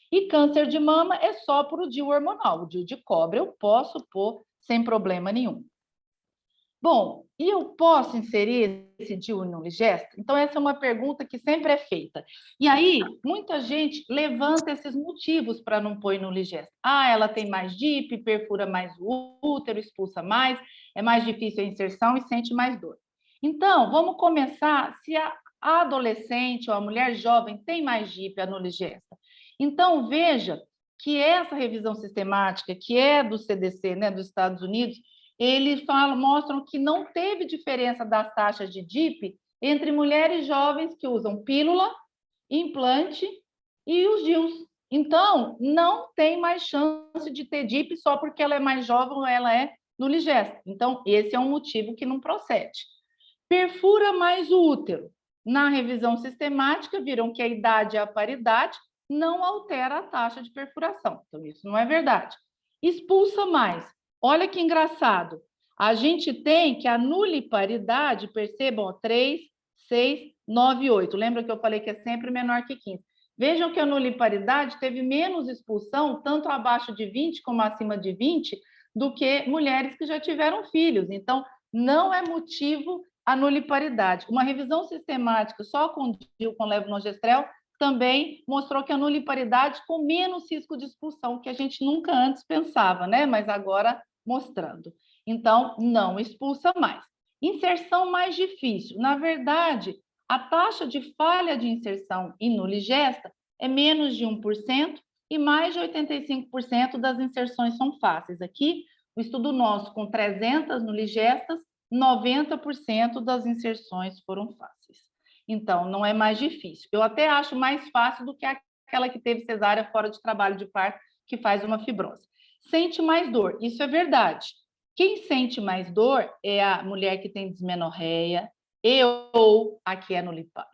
E câncer de mama é só para o DIU hormonal. O DIU de cobre eu posso pôr sem problema nenhum. Bom, e eu posso inserir esse DIU no Ligesta? Então, essa é uma pergunta que sempre é feita. E aí, muita gente levanta esses motivos para não pôr no Ligesta. Ah, ela tem mais DIP, perfura mais o útero, expulsa mais, é mais difícil a inserção e sente mais dor. Então, vamos começar se a adolescente ou a mulher jovem tem mais DIP, a no Ligesta. Então, veja que essa revisão sistemática, que é do CDC, né, dos Estados Unidos, eles mostram que não teve diferença das taxas de DIP entre mulheres jovens que usam pílula, implante e os DIUs. Então, não tem mais chance de ter DIP só porque ela é mais jovem ou ela é no Ligesta. Então, esse é um motivo que não procede. Perfura mais o útero. Na revisão sistemática, viram que a idade é a paridade, não altera a taxa de perfuração. Então, isso não é verdade. Expulsa mais. Olha que engraçado. A gente tem que a nuliparidade, percebam, ó, 3, 6, 9, 8. Lembra que eu falei que é sempre menor que 15. Vejam que a nuliparidade teve menos expulsão, tanto abaixo de 20 como acima de 20, do que mulheres que já tiveram filhos. Então, não é motivo a nuliparidade. Uma revisão sistemática só com DIU com levonorgestrel também mostrou que a nuliparidade com menos risco de expulsão, que a gente nunca antes pensava, né? Mas agora mostrando. Então, não expulsa mais. Inserção mais difícil. Na verdade, a taxa de falha de inserção em nuligesta é menos de 1% e mais de 85% das inserções são fáceis. Aqui, o estudo nosso com 300 nuligestas, 90% das inserções foram fáceis. Então, não é mais difícil. Eu até acho mais fácil do que aquela que teve cesárea fora de trabalho de parto, que faz uma fibrose. Sente mais dor, isso é verdade. Quem sente mais dor é a mulher que tem dismenorreia, e ou a que é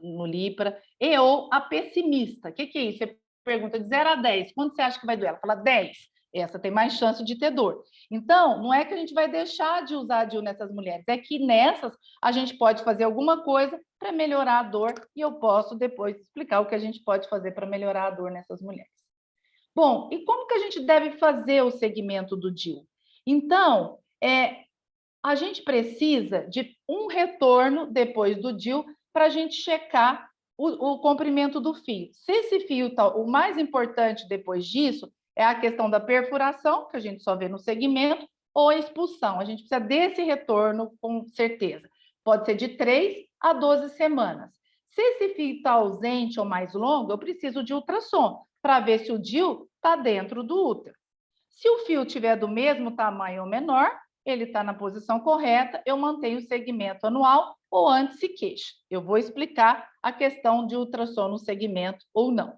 nulípara, e ou a pessimista. O que é isso? Você pergunta de 0 a 10, quanto você acha que vai doer? Ela fala 10. Essa tem mais chance de ter dor. Então, não é que a gente vai deixar de usar a DIU nessas mulheres, é que nessas a gente pode fazer alguma coisa para melhorar a dor e eu posso depois explicar o que a gente pode fazer para melhorar a dor nessas mulheres. Bom, e como que a gente deve fazer o segmento do DIU? Então, a gente precisa de um retorno depois do DIU para a gente checar o comprimento do fio. Se esse fio está, o mais importante depois disso é a questão da perfuração, que a gente só vê no segmento, ou a expulsão. A gente precisa desse retorno com certeza. Pode ser de 3 a 12 semanas. Se esse fio está ausente ou mais longo, eu preciso de ultrassom para ver se o DIU está dentro do útero. Se o fio tiver do mesmo tamanho ou menor, ele está na posição correta, eu mantenho o segmento anual ou antes se queixa. Eu vou explicar a questão de ultrassom no segmento ou não.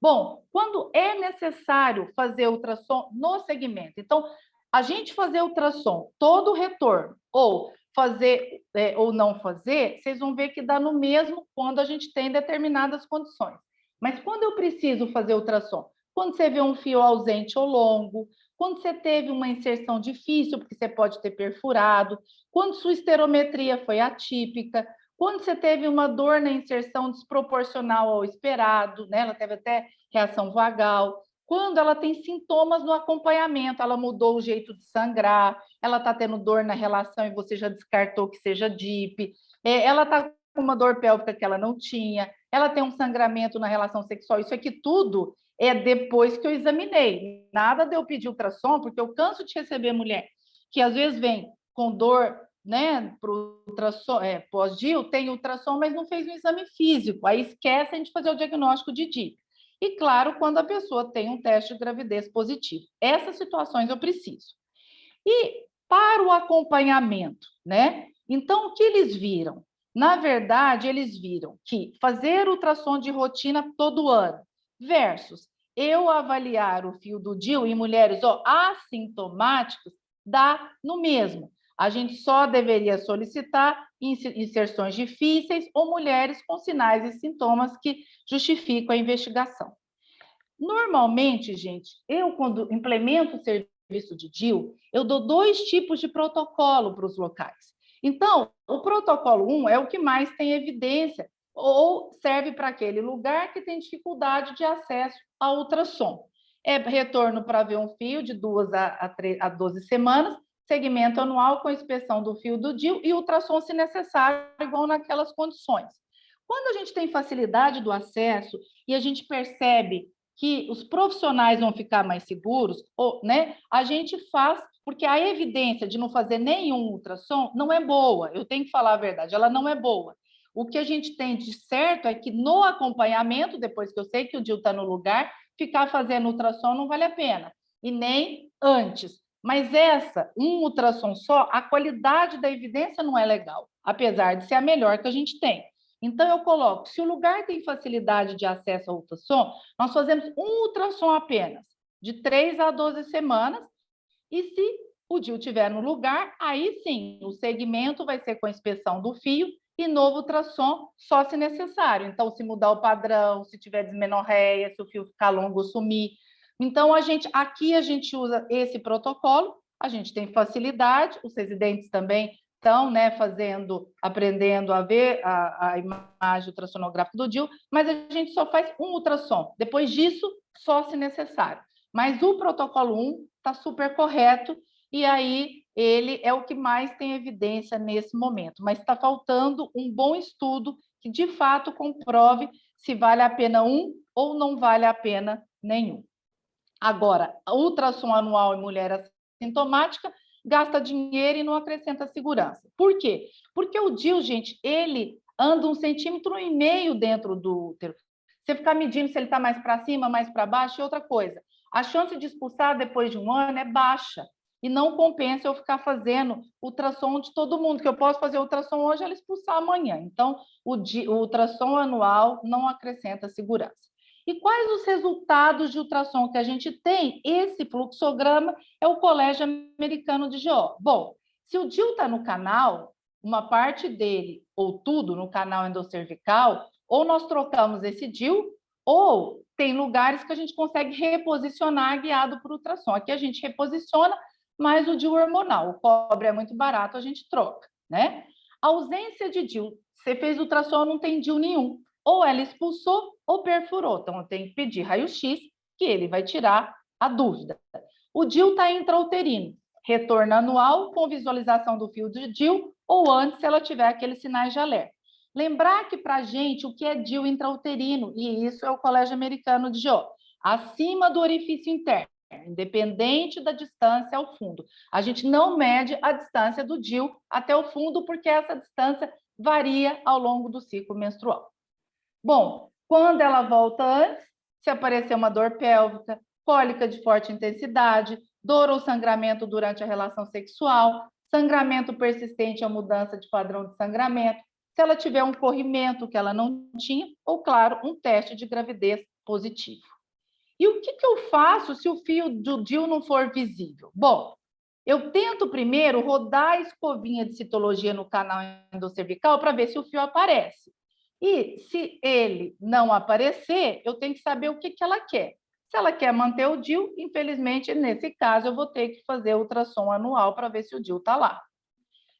Bom, quando é necessário fazer ultrassom no segmento? Então, a gente fazer ultrassom, todo o retorno, ou fazer ou não fazer, vocês vão ver que dá no mesmo quando a gente tem determinadas condições. Mas quando eu preciso fazer ultrassom? Quando você vê um fio ausente ou longo, quando você teve uma inserção difícil, porque você pode ter perfurado, quando sua esterometria foi atípica, quando você teve uma dor na inserção desproporcional ao esperado, né? Ela teve até reação vagal. Quando ela tem sintomas no acompanhamento, ela mudou o jeito de sangrar, ela está tendo dor na relação e você já descartou que seja DIP, ela está com uma dor pélvica que ela não tinha, ela tem um sangramento na relação sexual, isso aqui tudo é depois que eu examinei. Nada de eu pedir ultrassom, porque eu canso de receber mulher que às vezes vem com dor, né, para o ultrassom, pós-DIU, tem ultrassom, mas não fez um exame físico, aí esquece a gente fazer o diagnóstico de DIP. E, claro, quando a pessoa tem um teste de gravidez positivo. Essas situações eu preciso. E para o acompanhamento, né? Então, o que eles viram? Na verdade, eles viram que fazer ultrassom de rotina todo ano versus eu avaliar o fio do DIU em mulheres assintomáticas dá no mesmo. A gente só deveria solicitar inserções difíceis ou mulheres com sinais e sintomas que justificam a investigação. Normalmente, gente, eu quando implemento o serviço de DIU, eu dou 2 tipos de protocolo para os locais. Então, o protocolo 1 é o que mais tem evidência ou serve para aquele lugar que tem dificuldade de acesso ao ultrassom. É retorno para ver um fio de 2 a 12 semanas, segmento anual com inspeção do fio do DIU e ultrassom, se necessário, igual naquelas condições. Quando a gente tem facilidade do acesso e a gente percebe que os profissionais vão ficar mais seguros, né? A gente faz, porque a evidência de não fazer nenhum ultrassom não é boa, eu tenho que falar a verdade, ela não é boa. O que a gente tem de certo é que no acompanhamento, depois que eu sei que o DIU está no lugar, ficar fazendo ultrassom não vale a pena, e nem antes. Mas um ultrassom só, a qualidade da evidência não é legal, apesar de ser a melhor que a gente tem. Então, eu coloco, se o lugar tem facilidade de acesso ao ultrassom, nós fazemos um ultrassom apenas, de 3 a 12 semanas, e se o DIU estiver no lugar, aí sim, o segmento vai ser com a inspeção do fio e novo ultrassom só se necessário. Então, se mudar o padrão, se tiver dismenorreia, se o fio ficar longo ou sumir. Então, aqui a gente usa esse protocolo, a gente tem facilidade, os residentes também estão, né, aprendendo a ver a imagem ultrassonográfica do DIU, mas a gente só faz um ultrassom. Depois disso, só se necessário. Mas o protocolo 1 está super correto, e aí ele é o que mais tem evidência nesse momento. Mas está faltando um bom estudo que, de fato, comprove se vale a pena um ou não vale a pena nenhum. Agora, ultrassom anual em mulher assintomática gasta dinheiro e não acrescenta segurança. Por quê? Porque o DIU, gente, ele anda 1,5 centímetros dentro do útero. Você ficar medindo se ele está mais para cima, mais para baixo, e outra coisa, a chance de expulsar depois de um ano é baixa. E não compensa eu ficar fazendo ultrassom de todo mundo, que eu posso fazer ultrassom hoje e ela expulsar amanhã. Então, o ultrassom anual não acrescenta segurança. E quais os resultados de ultrassom que a gente tem? Esse fluxograma é o Colégio Americano de GO. Bom, se o DIU está no canal, uma parte dele, ou tudo no canal endocervical, ou nós trocamos esse DIU, ou tem lugares que a gente consegue reposicionar guiado por ultrassom. Aqui a gente reposiciona, mas o DIU hormonal, o cobre é muito barato, a gente troca, né? A ausência de DIU, você fez ultrassom, não tem DIU nenhum. Ou ela expulsou ou perfurou. Então, eu tenho que pedir raio-x, que ele vai tirar a dúvida. O DIU está intrauterino. Retorno anual com visualização do fio de DIU ou antes, se ela tiver aqueles sinais de alerta. Lembrar que, para a gente, o que é DIU intrauterino? E isso é o Colégio Americano de GO. Acima do orifício interno, independente da distância ao fundo. A gente não mede a distância do DIU até o fundo, porque essa distância varia ao longo do ciclo menstrual. Bom, quando ela volta antes, se aparecer uma dor pélvica, cólica de forte intensidade, dor ou sangramento durante a relação sexual, sangramento persistente ou mudança de padrão de sangramento, se ela tiver um corrimento que ela não tinha, ou, claro, um teste de gravidez positivo. E o que eu faço se o fio do DIU não for visível? Bom, eu tento primeiro rodar a escovinha de citologia no canal endocervical para ver se o fio aparece. E se ele não aparecer, eu tenho que saber o que ela quer. Se ela quer manter o DIU, infelizmente, nesse caso, eu vou ter que fazer ultrassom anual para ver se o DIU está lá.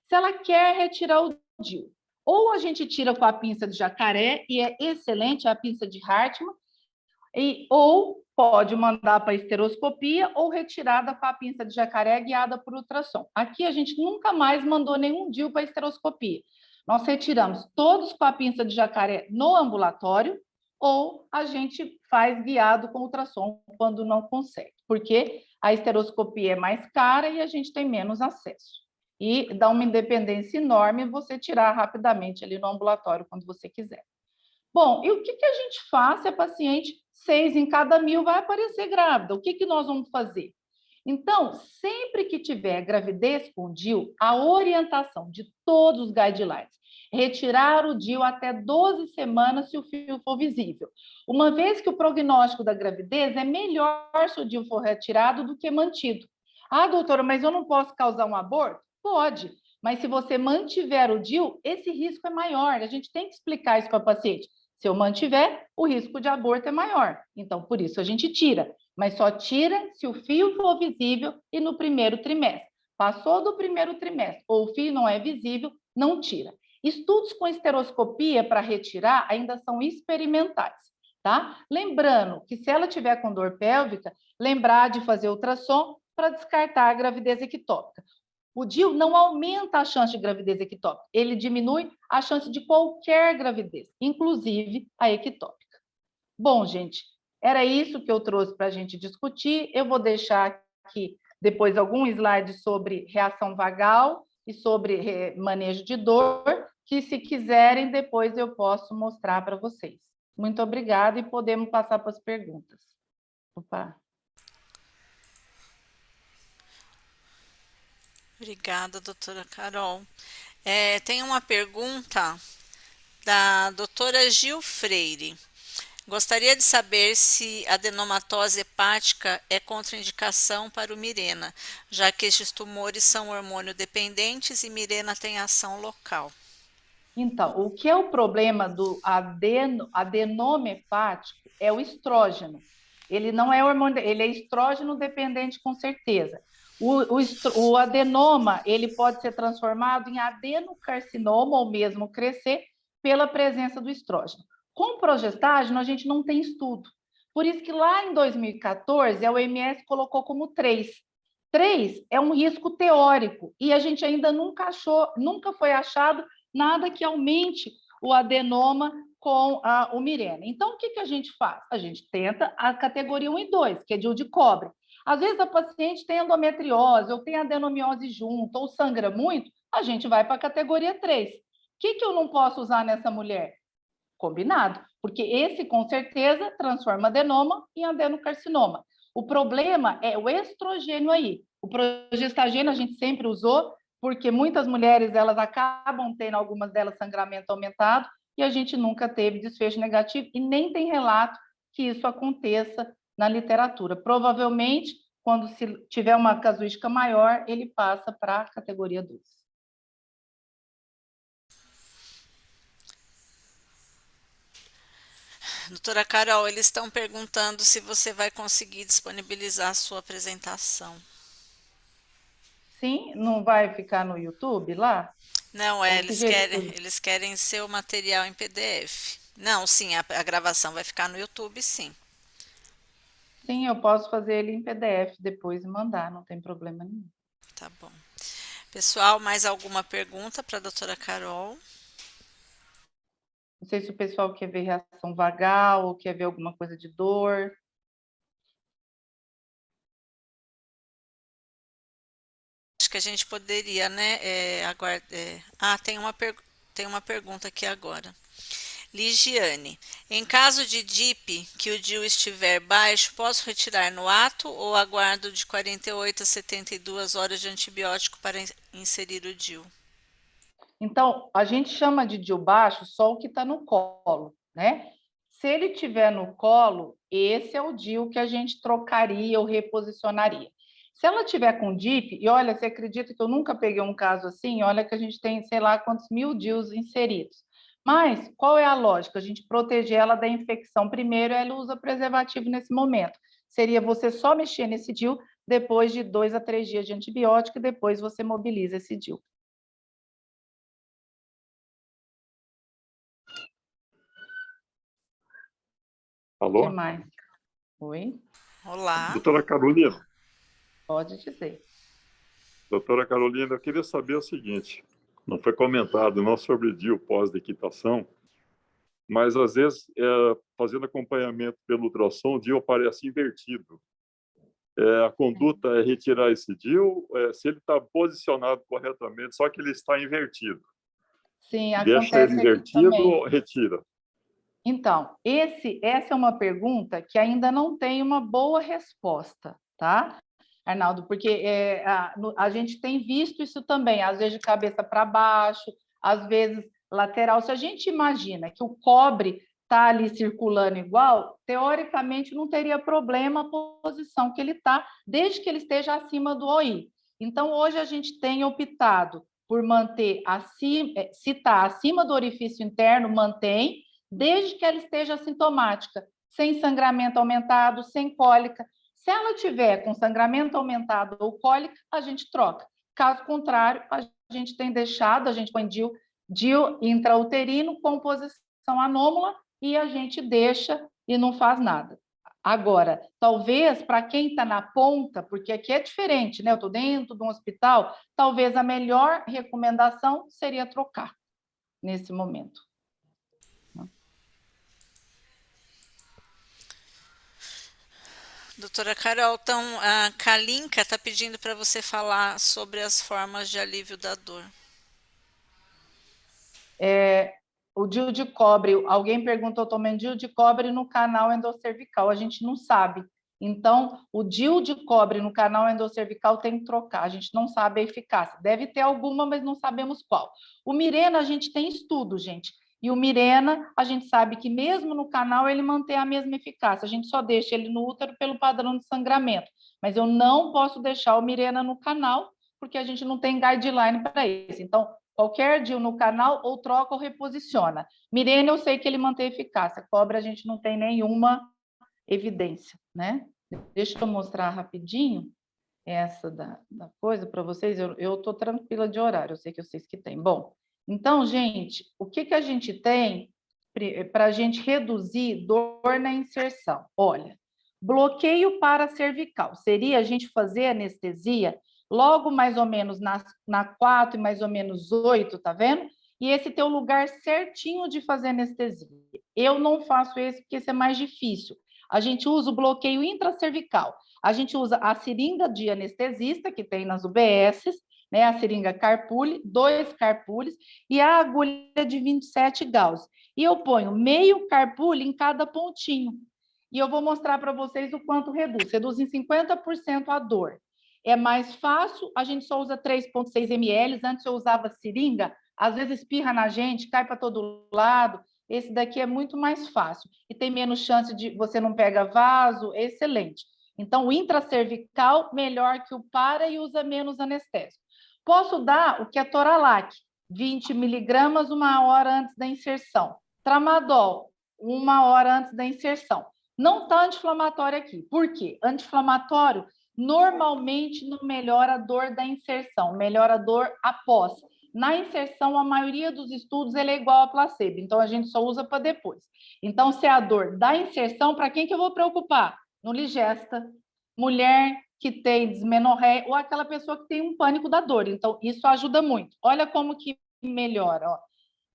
Se ela quer retirar o DIU, ou a gente tira com a pinça de jacaré, e é excelente a pinça de Hartmann, ou pode mandar para esteroscopia ou retirada com a pinça de jacaré guiada por ultrassom. Aqui a gente nunca mais mandou nenhum DIU para esteroscopia. Nós retiramos todos com a pinça de jacaré no ambulatório ou a gente faz guiado com ultrassom quando não consegue, porque a esteroscopia é mais cara e a gente tem menos acesso. E dá uma independência enorme você tirar rapidamente ali no ambulatório quando você quiser. Bom, e o que a gente faz se a paciente 6 em cada 1.000 vai aparecer grávida? O que nós vamos fazer? Então, sempre que tiver gravidez com DIU, a orientação de todos os guidelines é retirar o DIU até 12 semanas se o fio for visível. Uma vez que o prognóstico da gravidez é melhor se o DIU for retirado do que mantido. Ah, doutora, mas eu não posso causar um aborto? Pode, mas se você mantiver o DIU, esse risco é maior. A gente tem que explicar isso para a paciente. Se eu mantiver, o risco de aborto é maior. Então, por isso a gente tira. Mas só tira se o fio for visível e no primeiro trimestre. Passou do primeiro trimestre ou o fio não é visível, não tira. Estudos com esteroscopia para retirar ainda são experimentais, tá? Lembrando que se ela tiver com dor pélvica, lembrar de fazer ultrassom para descartar a gravidez ectópica. O DIU não aumenta a chance de gravidez ectópica, ele diminui a chance de qualquer gravidez, inclusive a ectópica. Bom, gente, era isso que eu trouxe para a gente discutir. Eu vou deixar aqui depois algum slide sobre reação vagal e sobre manejo de dor, que se quiserem depois eu posso mostrar para vocês. Muito obrigada e podemos passar para as perguntas. Opa. Obrigada, doutora Carol. Tem uma pergunta da doutora Gil Freire. Gostaria de saber se adenomatose hepática é contraindicação para o Mirena, já que estes tumores são hormônio dependentes e Mirena tem ação local. Então, o que é o problema do adenoma hepático é o estrógeno. Ele não é hormônio, ele é estrógeno dependente com certeza. O adenoma, ele pode ser transformado em adenocarcinoma ou mesmo crescer pela presença do estrógeno. Com progestágeno, a gente não tem estudo. Por isso que lá em 2014, a OMS colocou como 3. 3 é um risco teórico e a gente ainda nunca achou, nunca foi achado nada que aumente o adenoma com o Mirena. Então, o que a gente faz? A gente tenta a categoria 1 e 2, que é DIU de cobre. Às vezes a paciente tem endometriose, ou tem adenomiose junto, ou sangra muito, a gente vai para a categoria 3. O que eu não posso usar nessa mulher? Combinado, porque esse, com certeza, transforma adenoma em adenocarcinoma. O problema é o estrogênio aí. O progestagênio a gente sempre usou, porque muitas mulheres elas acabam tendo, algumas delas, sangramento aumentado, e a gente nunca teve desfecho negativo, e nem tem relato que isso aconteça na literatura. Provavelmente, quando se tiver uma casuística maior, ele passa para a categoria 2. Doutora Carol, eles estão perguntando se você vai conseguir disponibilizar a sua apresentação. Sim, não vai ficar no YouTube lá? Não, Ou que jeito que eu... eles querem seu material em PDF. Não, sim, a gravação vai ficar no YouTube, sim. Sim, eu posso fazer ele em PDF depois e mandar, não tem problema nenhum. Tá bom. Pessoal, mais alguma pergunta para a doutora Carol? Não sei se o pessoal quer ver reação vagal ou quer ver alguma coisa de dor. Acho que a gente poderia, né? Tem uma pergunta aqui agora. Ligiane, em caso de DIP que o DIU estiver baixo, posso retirar no ato ou aguardo de 48 a 72 horas de antibiótico para inserir o DIU? Então, a gente chama de DIU baixo só o que está no colo, né? Se ele estiver no colo, esse é o DIU que a gente trocaria ou reposicionaria. Se ela tiver com DIP, e olha, você acredita que eu nunca peguei um caso assim? Olha que a gente tem, sei lá, quantos mil DIUs inseridos. Mas qual é a lógica? A gente proteger ela da infecção primeiro, ela usa preservativo nesse momento. Seria você só mexer nesse DIU depois de 2 a 3 dias de antibiótico e depois você mobiliza esse DIU. O que Alô? mais? Oi? Olá. Doutora Carolina, Pode dizer. doutora Carolina, eu queria saber o seguinte, não foi comentado não sobre DIU pós-dequitação, mas às vezes, fazendo acompanhamento pelo ultrassom, o DIU aparece invertido. A conduta é retirar esse DIU, se ele está posicionado corretamente, só que ele está invertido. Sim, Deixa ele acontece aqui invertido também. ou retira? Então, essa é uma pergunta que ainda não tem uma boa resposta, tá, Arnaldo? Porque a gente tem visto isso também, às vezes de cabeça para baixo, às vezes lateral. Se a gente imagina que o cobre está ali circulando igual, teoricamente não teria problema a posição que ele está, desde que ele esteja acima do OI. Então, hoje a gente tem optado por manter acima, se está acima do orifício interno, mantém, desde que ela esteja assintomática, sem sangramento aumentado, sem cólica. Se ela tiver com sangramento aumentado ou cólica, a gente troca. Caso contrário, a gente tem deixado, a gente põe DIU intrauterino com posição anômala e a gente deixa e não faz nada. Agora, talvez para quem está na ponta, porque aqui é diferente, né? Eu estou dentro de um hospital, talvez a melhor recomendação seria trocar nesse momento. Doutora Carol, então a Kalinka está pedindo para você falar sobre as formas de alívio da dor. O DIU de cobre, alguém perguntou também DIU de cobre no canal endocervical, a gente não sabe. Então, o DIU de cobre no canal endocervical tem que trocar, a gente não sabe a eficácia. Deve ter alguma, mas não sabemos qual. O Mirena, a gente tem estudo, gente. E o Mirena, a gente sabe que mesmo no canal ele mantém a mesma eficácia. A gente só deixa ele no útero pelo padrão de sangramento. Mas eu não posso deixar o Mirena no canal, porque a gente não tem guideline para isso. Então, qualquer DIU no canal, ou troca ou reposiciona. Mirena, eu sei que ele mantém eficácia. Cobra, a gente não tem nenhuma evidência, né? Deixa eu mostrar rapidinho essa da coisa para vocês. Eu estou tranquila de horário, eu sei que vocês que têm. Bom, então, gente, o que, que a gente tem para a gente reduzir dor na inserção? Olha, bloqueio paracervical. Seria a gente fazer anestesia logo mais ou menos na 4 e mais ou menos 8, tá vendo? E esse tem o lugar certinho de fazer anestesia. Eu não faço esse porque esse é mais difícil. A gente usa o bloqueio intracervical. A gente usa a seringa de anestesista, que tem nas UBSs, né? A seringa Carpuli, 2 Carpulis, e a agulha de 27 Gauss. E eu ponho meio Carpuli em cada pontinho. E eu vou mostrar para vocês o quanto reduz. Reduz em 50% a dor. É mais fácil, a gente só usa 3,6 ml. Antes eu usava seringa, às vezes espirra na gente, cai para todo lado. Esse daqui é muito mais fácil. E tem menos chance de você não pega vaso, é excelente. Então, o intracervical, melhor que o para e usa menos anestésico. Posso dar o ketorolac, 20 miligramas, 1 hora antes da inserção. Tramadol, 1 hora antes da inserção. Não está anti-inflamatório aqui. Por quê? Anti-inflamatório normalmente não melhora a dor da inserção, melhora a dor após. Na inserção, a maioria dos estudos ele é igual a placebo, então a gente só usa para depois. Então, se é a dor da inserção, para quem que eu vou preocupar? No Ligesta, mulher que tem dismenorreia ou aquela pessoa que tem um pânico da dor. Então, isso ajuda muito. Olha como que melhora, ó.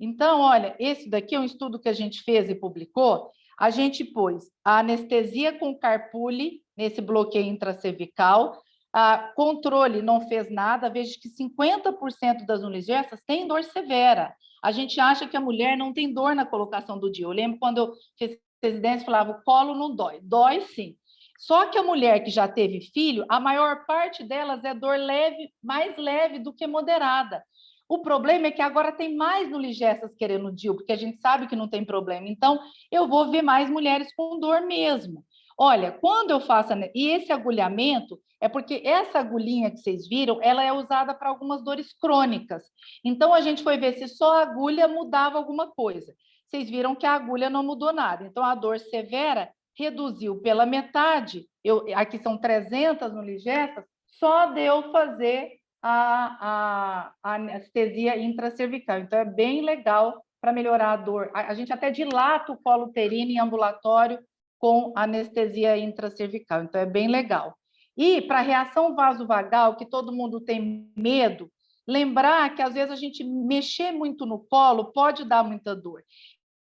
Então, olha, esse daqui é um estudo que a gente fez e publicou. A gente pôs a anestesia com Carpuli nesse bloqueio intracervical. A controle não fez nada. Veja que 50% das unigestas têm dor severa. A gente acha que a mulher não tem dor na colocação do DIU. Eu lembro quando eu fiz residência, falava, o colo não dói. Dói sim. Só que a mulher que já teve filho, a maior parte delas é dor leve, mais leve do que moderada. O problema é que agora tem mais no Ligestas querendo DIU, porque a gente sabe que não tem problema. Então, eu vou ver mais mulheres com dor mesmo. Olha, quando eu faço... E esse agulhamento é porque essa agulhinha que vocês viram, ela é usada para algumas dores crônicas. Então, a gente foi ver se só a agulha mudava alguma coisa. Vocês viram que a agulha não mudou nada. Então, a dor severa reduziu pela metade. Aqui são 300 no Ligestas, só deu fazer a anestesia intracervical. Então, é bem legal para melhorar a dor. A gente até dilata o colo uterino em ambulatório com anestesia intracervical. Então, é bem legal. E para reação vasovagal, que todo mundo tem medo, lembrar que às vezes a gente mexer muito no colo pode dar muita dor.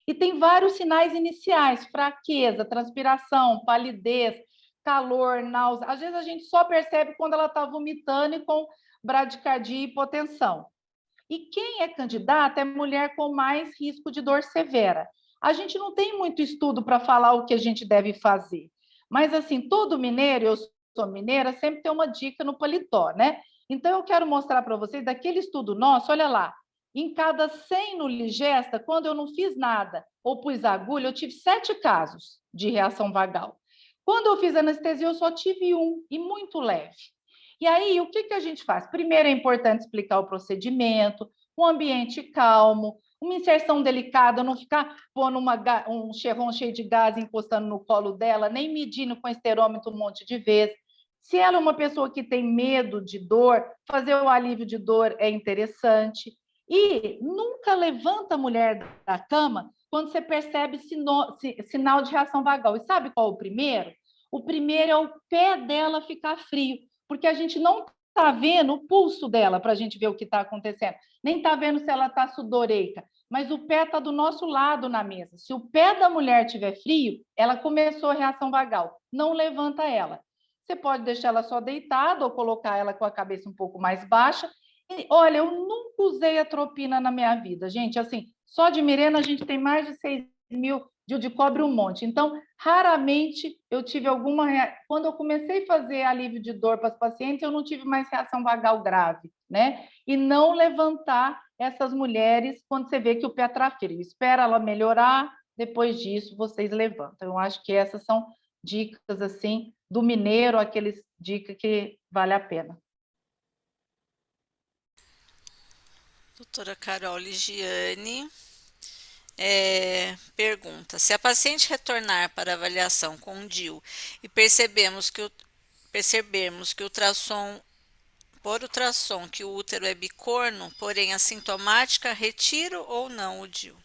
E tem vários sinais iniciais: fraqueza, transpiração, palidez, calor, náusea. Às vezes a gente só percebe quando ela está vomitando e com bradicardia e hipotensão. E quem é candidata é mulher com mais risco de dor severa. A gente não tem muito estudo para falar o que a gente deve fazer. Mas, assim, todo mineiro, eu sou mineira, sempre tem uma dica no paletó, né? Então, eu quero mostrar para vocês, daquele estudo nosso, olha lá, em cada 100 no Ligesta, quando eu não fiz nada ou pus agulha, eu tive 7 casos de reação vagal. Quando eu fiz anestesia, eu só tive 1, e muito leve. E aí, o que, que a gente faz? Primeiro, é importante explicar o procedimento, um ambiente calmo, uma inserção delicada, não ficar pondo um xerrom cheio de gás encostando no colo dela, nem medindo com esterômetro um monte de vezes. Se ela é uma pessoa que tem medo de dor, fazer o alívio de dor é interessante. E nunca levanta a mulher da cama quando você percebe sinal de reação vagal. E sabe qual é o primeiro? O primeiro é o pé dela ficar frio, porque a gente não está vendo o pulso dela para a gente ver o que está acontecendo, nem está vendo se ela está sudoreica, mas o pé está do nosso lado na mesa. Se o pé da mulher estiver frio, ela começou a reação vagal, não levanta ela. Você pode deixar ela só deitada ou colocar ela com a cabeça um pouco mais baixa. E, olha, eu nunca usei atropina na minha vida, gente. Assim, só de Mirena a gente tem mais de 6 mil de cobre um monte. Então, raramente eu tive alguma... Quando eu comecei a fazer alívio de dor para os pacientes, eu não tive mais reação vagal grave, né? E não levantar essas mulheres quando você vê que o pé está frio. Espera ela melhorar, depois disso vocês levantam. Eu acho que essas são dicas, assim, do mineiro, aqueles dicas que vale a pena. Doutora Carol Ligiane pergunta: se a paciente retornar para avaliação com o DIU e percebermos que por ultrassom que o útero é bicorno, porém assintomática, retiro ou não o DIU?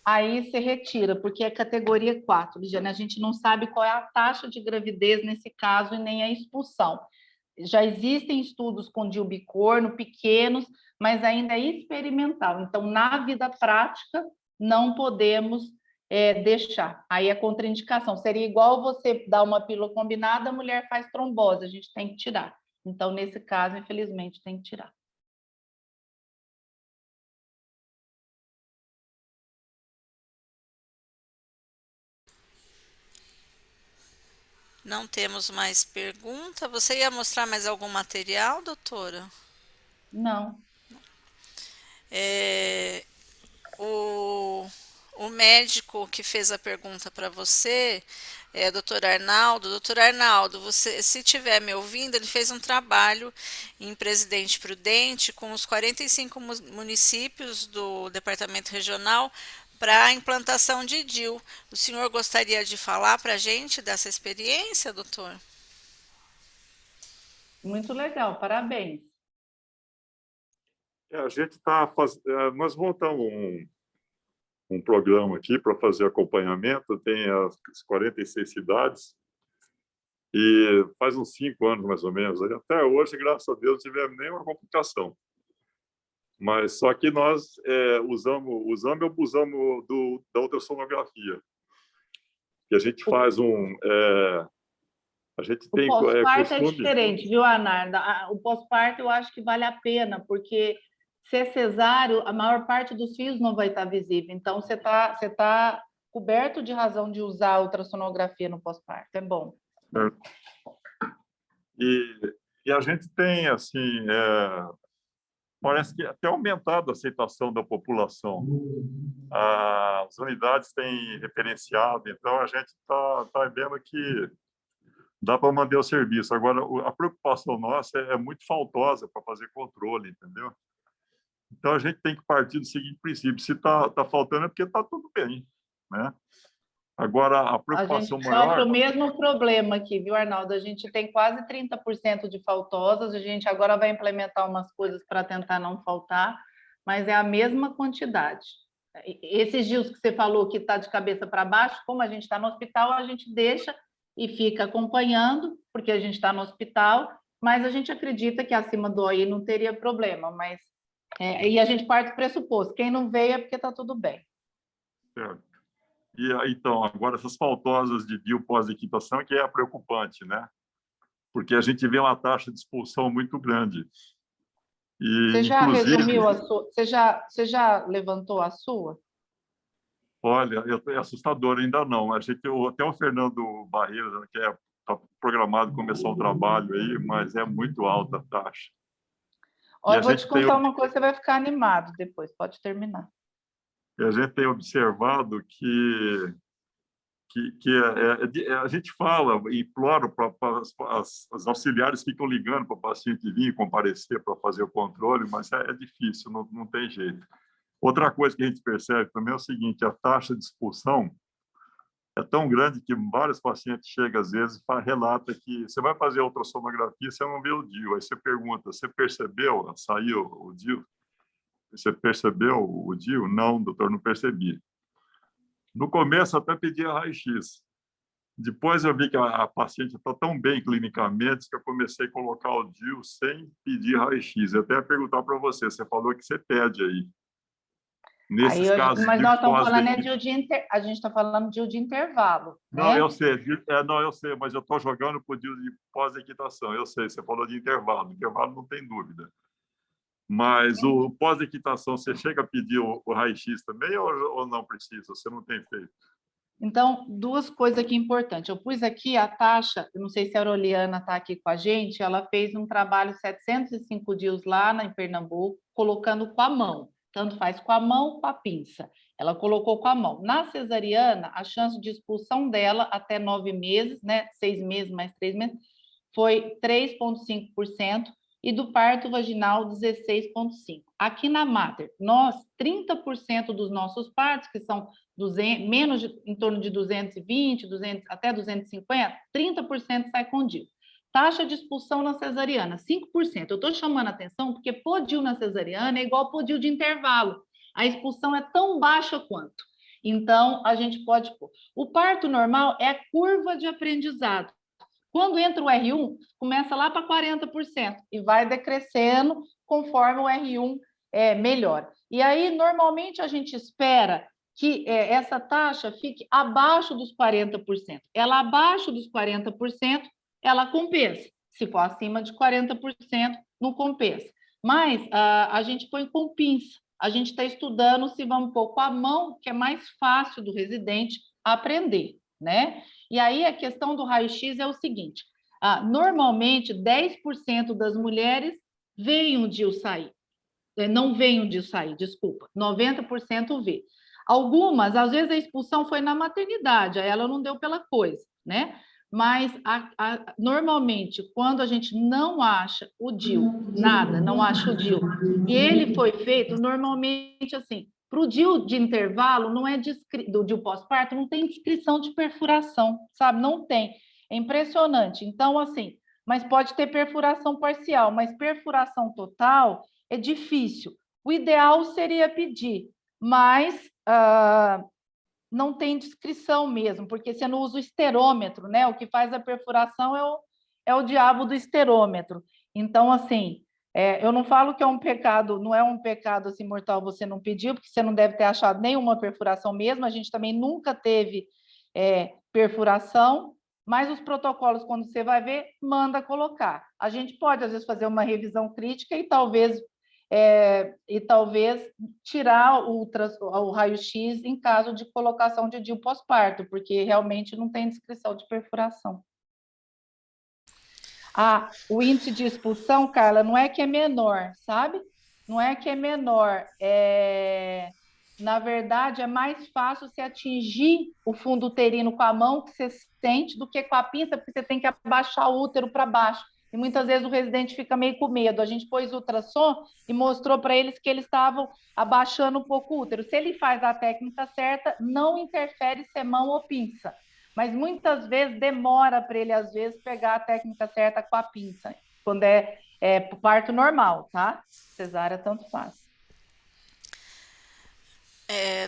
Aí você retira, porque é categoria 4, Ligiane. A gente não sabe qual é a taxa de gravidez nesse caso e nem a expulsão. Já existem estudos com DIU bicorno, pequenos, mas ainda é experimental. Então, na vida prática, não podemos deixar. Aí é contraindicação. Seria igual você dar uma pílula combinada, a mulher faz trombose, a gente tem que tirar. Então, nesse caso, infelizmente, tem que tirar. Não temos mais pergunta. Você ia mostrar mais algum material, doutora? Não. O médico que fez a pergunta para você é o doutor Arnaldo. Doutor Arnaldo, você, se estiver me ouvindo, ele fez um trabalho em Presidente Prudente com os 45 municípios do Departamento Regional para a implantação de DIU. O senhor gostaria de falar para a gente dessa experiência, doutor? Muito legal, parabéns. A gente está nós montamos um programa aqui para fazer acompanhamento, tem as 46 cidades, e faz uns 5 anos, mais ou menos. Até hoje, graças a Deus, não tivemos nenhuma complicação. Mas só que nós usamos e abusamos da ultrassonografia. E a gente faz a gente tem o pós-parto é costume... diferente, viu, Arnaldo? O pós-parto eu acho que vale a pena, porque se é cesáreo, a maior parte dos fios não vai estar visível. Então, você tá coberto de razão de usar a ultrassonografia no pós-parto. É bom. E a gente tem, assim, parece que até aumentado a aceitação da população. As unidades têm referenciado, então a gente tá vendo que dá para manter o serviço. Agora, a preocupação nossa é muito faltosa para fazer controle, entendeu? Então, a gente tem que partir do seguinte princípio: se tá faltando é porque está tudo bem, né? Agora, a preocupação maior... A gente sofre o mesmo problema aqui, viu, Arnaldo? A gente tem quase 30% de faltosas, a gente agora vai implementar umas coisas para tentar não faltar, mas é a mesma quantidade. Esses dias que você falou que está de cabeça para baixo, como a gente está no hospital, a gente deixa e fica acompanhando, porque a gente está no hospital, mas a gente acredita que acima do OI não teria problema, mas... e a gente parte do pressuposto, quem não veio é porque está tudo bem. Certo. E então, agora essas faltosas de DIU pós-equitação que é preocupante, né? Porque a gente vê uma taxa de expulsão muito grande. E, você já inclusive, resumiu a sua? Você já levantou a sua? Olha, é assustador, ainda não. Até o Fernando Barreira, que está programado começar um trabalho aí, mas é muito alta a taxa. Olha, eu vou te contar uma coisa, você vai ficar animado depois, pode terminar. E a gente tem observado que a gente fala, implora para as auxiliares ficam ligando para o paciente vir comparecer para fazer o controle, mas é difícil, não tem jeito. Outra coisa que a gente percebe também é o seguinte: a taxa de expulsão é tão grande que vários pacientes chegam, às vezes, e relata que você vai fazer ultrassonografia, você não vê o DIU. Aí você pergunta: você percebeu? Saiu o DIU? Você percebeu o DIU? Não, doutor, não percebi. No começo, até pedia raio-x. Depois eu vi que a paciente está tão bem clinicamente que eu comecei a colocar o DIU sem pedir raio-x. Eu até ia perguntar para você, você falou que você pede aí. Nesses casos, mas nós estamos falando a gente está falando de DIU de intervalo. Não, né? eu sei, eu sei, mas eu estou jogando para o DIU de pós-equitação. Eu sei, você falou de intervalo. Intervalo não tem dúvida. Mas o pós-equitação, você chega a pedir o raio-x também ou não precisa? Você não tem feito? Então, duas coisas aqui importantes. Eu pus aqui a taxa, eu não sei se a Aureliana está aqui com a gente, ela fez um trabalho 705 dias lá em Pernambuco, colocando com a mão. Tanto faz com a mão ou com a pinça. Ela colocou com a mão. Na cesariana, a chance de expulsão dela até 9 meses, né, 6 meses mais 3 meses, foi 3,5%. e do parto vaginal 16,5. Aqui na Mater, nós, 30% dos nossos partos, que são em torno de 220, 200, até 250, 30% sai com DIU. Taxa de expulsão na cesariana, 5%. Eu estou chamando a atenção porque PODIU na cesariana é igual PODIU de intervalo. A expulsão é tão baixa quanto. Então, a gente pode pôr. O parto normal é a curva de aprendizado. Quando entra o R1, começa lá para 40% e vai decrescendo conforme o R1 melhora. E aí, normalmente, a gente espera que essa taxa fique abaixo dos 40%. Ela abaixo dos 40%, ela compensa. Se for acima de 40%, não compensa. Mas a gente põe com pinça. A gente está estudando se vamos pôr com a mão, que é mais fácil do residente aprender, né? E aí a questão do raio-x é o seguinte, normalmente 10% das mulheres veem o DIU sair, não veem o DIU sair, desculpa, 90% vê. Algumas, às vezes a expulsão foi na maternidade, aí ela não deu pela coisa, né? Mas normalmente, quando a gente não acha o DIU, nada, não acha o DIU, e ele foi feito normalmente assim, para o DIU de intervalo, não é do DIU pós-parto, não tem descrição de perfuração, sabe? Não tem. É impressionante. Então, assim, mas pode ter perfuração parcial, mas perfuração total é difícil. O ideal seria pedir, mas não tem descrição mesmo, porque você não usa o esterômetro, né? O que faz a perfuração é o diabo do esterômetro. Então, assim, eu não falo que é um pecado, não é um pecado assim mortal você não pediu, porque você não deve ter achado nenhuma perfuração mesmo, a gente também nunca teve perfuração, mas os protocolos, quando você vai ver, manda colocar. A gente pode, às vezes, fazer uma revisão crítica e talvez tirar o raio-x em caso de colocação de DIU pós-parto, porque realmente não tem descrição de perfuração. O índice de expulsão, Carla, não é que é menor, sabe? Não é que é menor, na verdade, é mais fácil você atingir o fundo uterino com a mão que você sente do que com a pinça, porque você tem que abaixar o útero para baixo. E muitas vezes o residente fica meio com medo. A gente pôs ultrassom e mostrou para eles que eles estavam abaixando um pouco o útero. Se ele faz a técnica certa, não interfere se é mão ou pinça. Mas muitas vezes demora para ele, às vezes, pegar a técnica certa com a pinça, quando é parto normal, tá? Cesárea, tanto faz.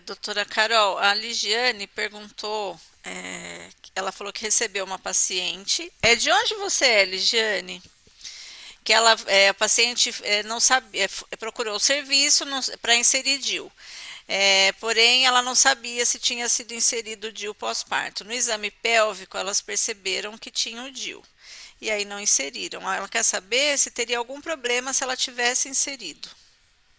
Doutora Carol, a Ligiane perguntou, ela falou que recebeu uma paciente. De onde você é, Ligiane? Que a paciente não sabia, procurou o serviço para inserir DIU. Porém, ela não sabia se tinha sido inserido o DIU pós-parto. No exame pélvico, elas perceberam que tinha o DIU. E aí não inseriram. Ela quer saber se teria algum problema se ela tivesse inserido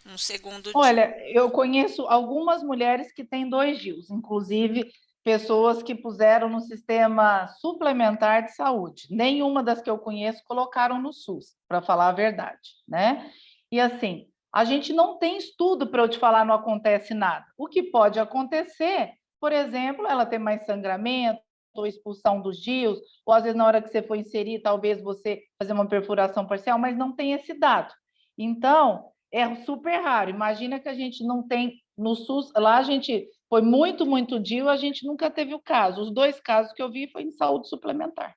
um segundo DIU. Olha, eu conheço algumas mulheres que têm 2 DIUs, inclusive pessoas que puseram no sistema suplementar de saúde. Nenhuma das que eu conheço colocaram no SUS, para falar a verdade, né? E assim, a gente não tem estudo para eu te falar não acontece nada. O que pode acontecer, por exemplo, ela ter mais sangramento, ou expulsão dos DIUs, ou às vezes na hora que você for inserir, talvez você fazer uma perfuração parcial, mas não tem esse dado. Então, é super raro. Imagina que a gente não tem no SUS, lá a gente foi muito, muito DIU, a gente nunca teve o caso. Os 2 casos que eu vi foi em saúde suplementar.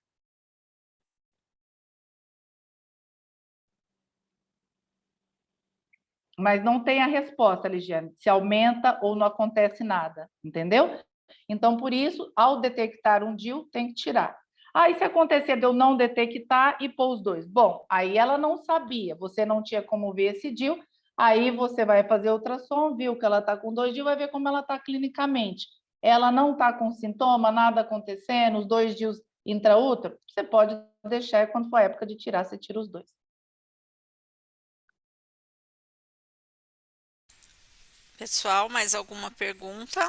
Mas não tem a resposta, Ligiane, se aumenta ou não acontece nada, entendeu? Então, por isso, ao detectar um DIU, tem que tirar. E se acontecer de eu não detectar e pôr os 2? Bom, aí ela não sabia, você não tinha como ver esse DIU, aí você vai fazer ultrassom, viu que ela está com 2 DIU, vai ver como ela está clinicamente. Ela não está com sintoma, nada acontecendo, os 2 DIUs intraútero, você pode deixar, quando for a época de tirar, você tira os 2. Pessoal, mais alguma pergunta?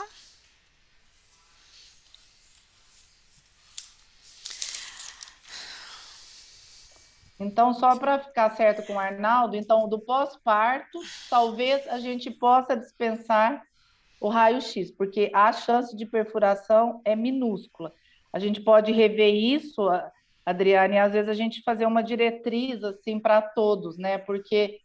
Então, só para ficar certo com o Arnaldo, então, do pós-parto, talvez a gente possa dispensar o raio-x, porque a chance de perfuração é minúscula. A gente pode rever isso Adriane, e às vezes a gente fazer uma diretriz assim para todos, né? Porque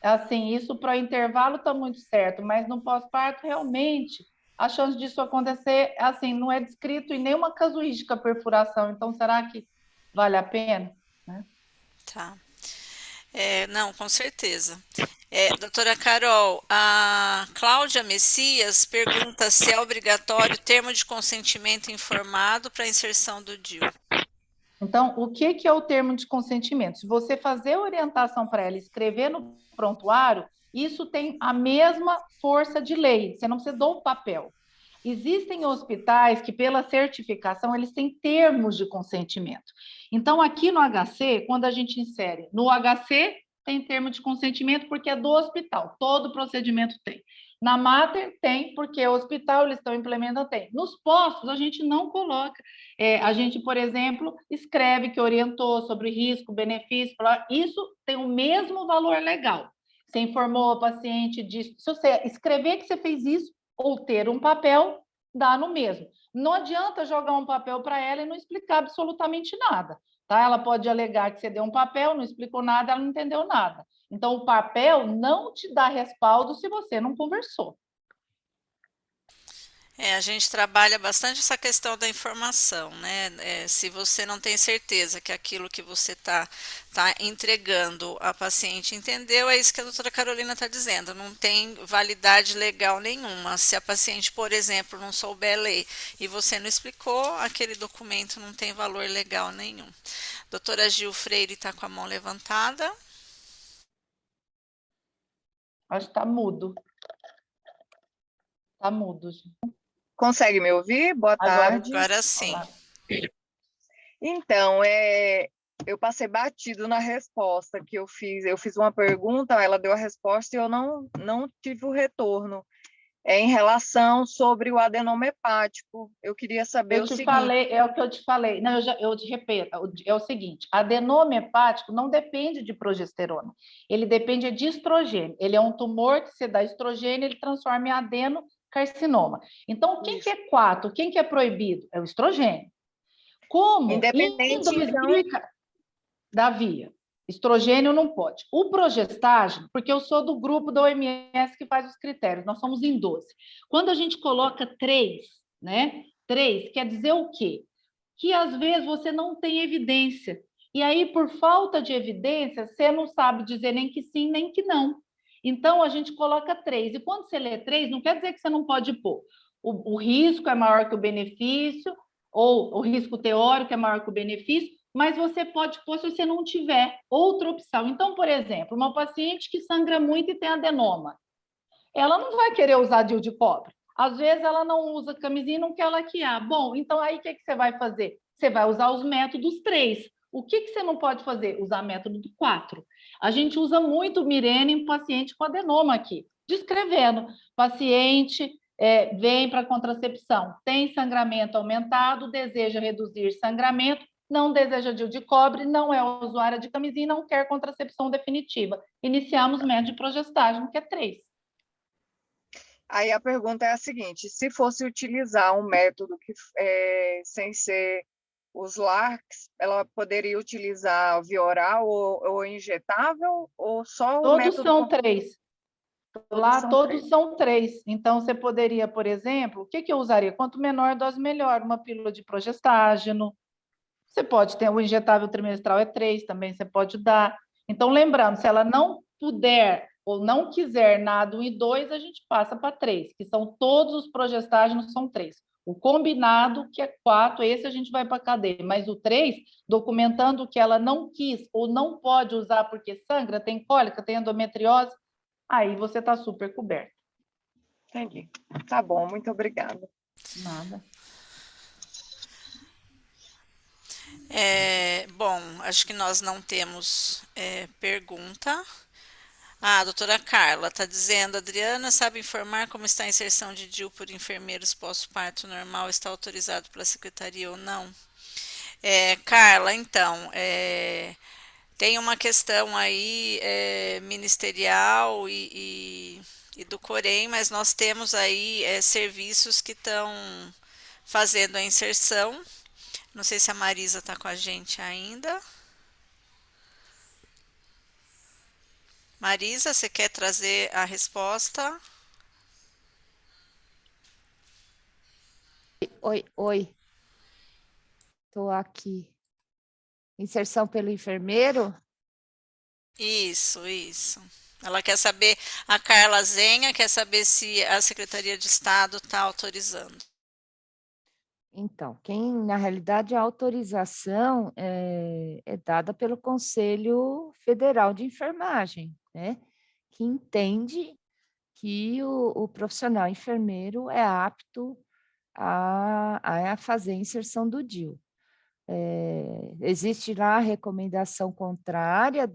assim, isso para o intervalo está muito certo, mas no pós-parto realmente a chance disso acontecer, assim, não é descrito em nenhuma casuística a perfuração. Então, será que vale a pena, né? Tá. Não, com certeza. Doutora Carol, a Cláudia Messias pergunta se é obrigatório termo de consentimento informado para a inserção do DIU. Então, o que que é o termo de consentimento? Se você fazer orientação para ela, escrever no prontuário, isso tem a mesma força de lei. Você não precisa do papel. Existem hospitais que, pela certificação, eles têm termos de consentimento. Então, aqui no HC, quando a gente insere no HC, tem termo de consentimento porque é do hospital, todo procedimento tem. Na Mater tem, porque o hospital eles estão implementando, tem. Nos postos, a gente não coloca. A gente, por exemplo, escreve que orientou sobre risco, benefício, isso tem o mesmo valor legal. Você informou o paciente disso. Se você escrever que você fez isso, ou ter um papel, dá no mesmo. Não adianta jogar um papel para ela e não explicar absolutamente nada. Tá? Ela pode alegar que você deu um papel, não explicou nada, ela não entendeu nada. Então, o papel não te dá respaldo se você não conversou. A gente trabalha bastante essa questão da informação, né? Se você não tem certeza que aquilo que você tá entregando a paciente entendeu, é isso que a doutora Carolina está dizendo, não tem validade legal nenhuma. Se a paciente, por exemplo, não souber ler e você não explicou, aquele documento não tem valor legal nenhum. Doutora Gil Freire está com a mão levantada. Acho que está mudo. Está mudo, gente. Consegue me ouvir? Boa tarde. Agora sim. Olá. Então, eu passei batido na resposta que eu fiz. Eu fiz uma pergunta, ela deu a resposta e eu não tive o retorno. Em relação sobre o adenoma hepático, eu queria saber Eu o te seguinte. falei, é o que eu te falei. Não, eu te repito, é o seguinte: adenoma hepático não depende de progesterona, ele depende de estrogênio. Ele é um tumor que você dá estrogênio, ele transforma em adenocarcinoma. Então, quem que é 4? Quem que é proibido? É o estrogênio. Como em Independente, então, Davi, estrogênio não pode. O progestágeno, porque eu sou do grupo da OMS que faz os critérios, nós somos em 12. Quando a gente coloca 3, né? 3 quer dizer o quê? Que às vezes você não tem evidência. E aí, por falta de evidência, você não sabe dizer nem que sim, nem que não. Então, a gente coloca 3. E quando você lê 3, não quer dizer que você não pode pôr. O risco é maior que o benefício, ou o risco teórico é maior que o benefício, mas você pode pôr se você não tiver outra opção. Então, por exemplo, uma paciente que sangra muito e tem adenoma, ela não vai querer usar DIU de cobre. Às vezes ela não usa camisinha e não quer laquear. Bom, então aí o que você vai fazer? Você vai usar os métodos 3. O que você não pode fazer? Usar método 4. A gente usa muito Mirena em paciente com adenoma aqui, descrevendo. Paciente vem para contracepção, tem sangramento aumentado, deseja reduzir sangramento, não deseja DIU de cobre, não é usuária de camisinha, não quer contracepção definitiva. Iniciamos método de progestágeno, que é 3. Aí a pergunta é a seguinte: se fosse utilizar um método que sem ser os LARCs, ela poderia utilizar via oral ou injetável, ou só o Todos método... são 3. Lá todos são 3. Então, você poderia, por exemplo, o que eu usaria? Quanto menor a dose, melhor. Uma pílula de progestágeno. Você pode ter o injetável trimestral é 3, também você pode dar. Então, lembrando, se ela não puder ou não quiser nada 1 e 2, a gente passa para 3, que são todos os progestágenos, são 3. O combinado, que é 4, esse a gente vai para a cadeia. Mas o 3, documentando que ela não quis ou não pode usar porque sangra, tem cólica, tem endometriose, aí você está super coberto. Entendi. Tá bom, muito obrigada. Nada. Bom, acho que nós não temos pergunta. A doutora Carla está dizendo, Adriana, sabe informar como está a inserção de DIU por enfermeiros pós-parto normal? Está autorizado pela secretaria ou não? Carla, então, tem uma questão aí ministerial e do Corém, mas nós temos aí serviços que estão fazendo a inserção. Não sei se a Marisa está com a gente ainda. Marisa, você quer trazer a resposta? Oi, oi, estou aqui. Inserção pelo enfermeiro? Isso. Ela quer saber, a Carla Zenha quer saber se a Secretaria de Estado está autorizando. Então, na realidade, a autorização é dada pelo Conselho Federal de Enfermagem, né? Que entende que o profissional enfermeiro é apto a fazer a inserção do DIU. Existe lá a recomendação contrária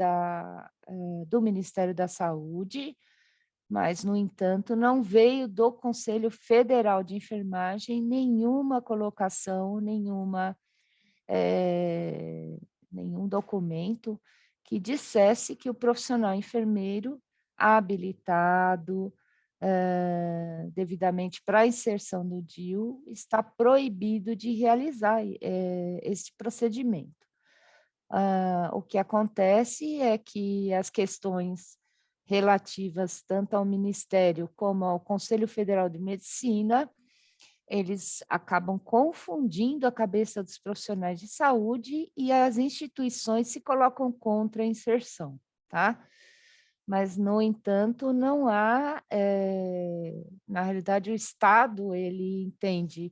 do Ministério da Saúde, mas, no entanto, não veio do Conselho Federal de Enfermagem nenhuma colocação, nenhum documento que dissesse que o profissional enfermeiro habilitado devidamente para a inserção do DIU está proibido de realizar esse procedimento. O que acontece é que as questões relativas tanto ao Ministério como ao Conselho Federal de Medicina, eles acabam confundindo a cabeça dos profissionais de saúde e as instituições se colocam contra a inserção, tá? Mas, no entanto, não há, na realidade, o Estado, ele entende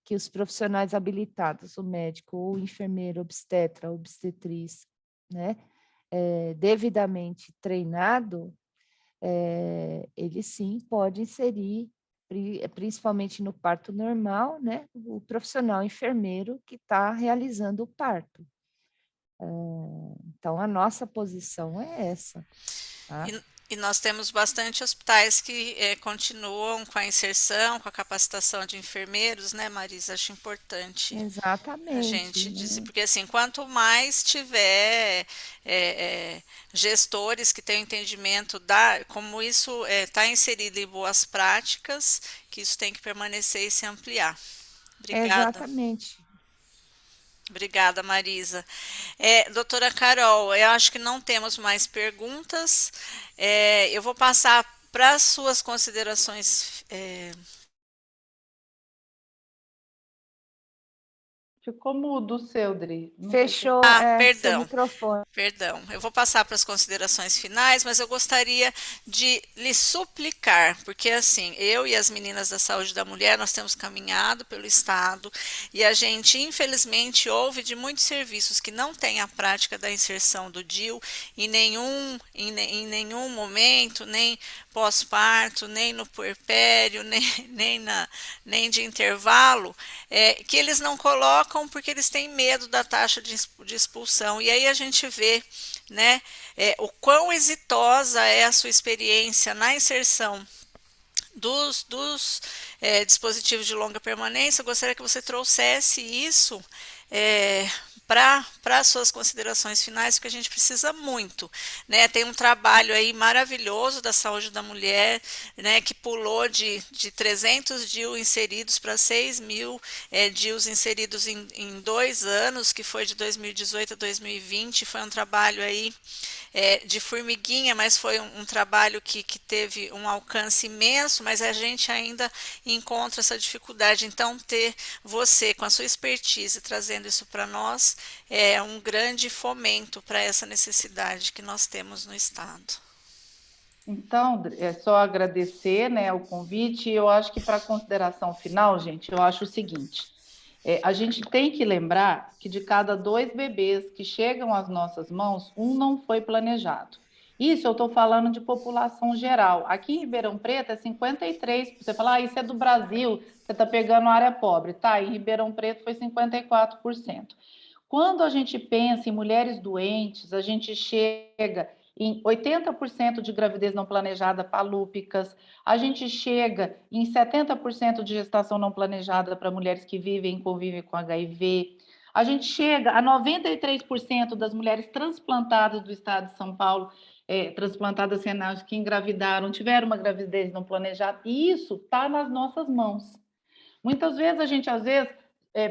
que os profissionais habilitados, o médico, o enfermeiro, obstetra, obstetriz, né, devidamente treinado, ele sim pode inserir, principalmente no parto normal, né, o profissional enfermeiro que está realizando o parto. Então, a nossa posição é essa. Tá? E nós temos bastante hospitais que continuam com a inserção, com a capacitação de enfermeiros, né, Marisa? Acho importante a Exatamente. gente dizer, porque assim, quanto mais tiver gestores que tenham entendimento como isso está inserido em boas práticas, que isso tem que permanecer e se ampliar. Obrigada. Exatamente. Obrigada, Marisa. Doutora Carol, eu acho que não temos mais perguntas. Eu vou passar para as suas considerações. Ficou mudo o seu, Dri. Não sei se... Fechou seu Perdão. microfone. Perdão, eu vou passar para as considerações finais, mas eu gostaria de lhe suplicar, porque assim, eu e as meninas da saúde da mulher, nós temos caminhado pelo Estado e a gente, infelizmente, ouve de muitos serviços que não têm a prática da inserção do DIU em nenhum momento, nem pós-parto, nem no puerpério, nem de intervalo, que eles não colocam porque eles têm medo da taxa de expulsão. E aí a gente vê, né, o quão exitosa é a sua experiência na inserção dos dispositivos de longa permanência. Eu gostaria que você trouxesse isso para as suas considerações finais, porque a gente precisa muito, né? Tem um trabalho aí maravilhoso da saúde da mulher, né, que pulou de 300 DIU inseridos para 6.000 DIUs inseridos em 2 anos, que foi de 2018 a 2020, foi um trabalho aí de formiguinha, mas foi um trabalho que teve um alcance imenso, mas a gente ainda encontra essa dificuldade. Então, ter você com a sua expertise trazendo isso para nós é um grande fomento para essa necessidade que nós temos no Estado. Então, é só agradecer, né, o convite. Eu acho que, para a consideração final, gente, eu acho o seguinte: a gente tem que lembrar que de cada 2 bebês que chegam às nossas mãos, um não foi planejado. Isso eu estou falando de população geral. Aqui em Ribeirão Preto é 53%. Você fala, isso é do Brasil, você está pegando área pobre. Tá, em Ribeirão Preto foi 54%. Quando a gente pensa em mulheres doentes, a gente chega em 80% de gravidez não planejada palúpicas, a gente chega em 70% de gestação não planejada para mulheres que vivem e convivem com HIV, a gente chega a 93% das mulheres transplantadas do estado de São Paulo, transplantadas renais que engravidaram, tiveram uma gravidez não planejada, e isso está nas nossas mãos. Muitas vezes a gente,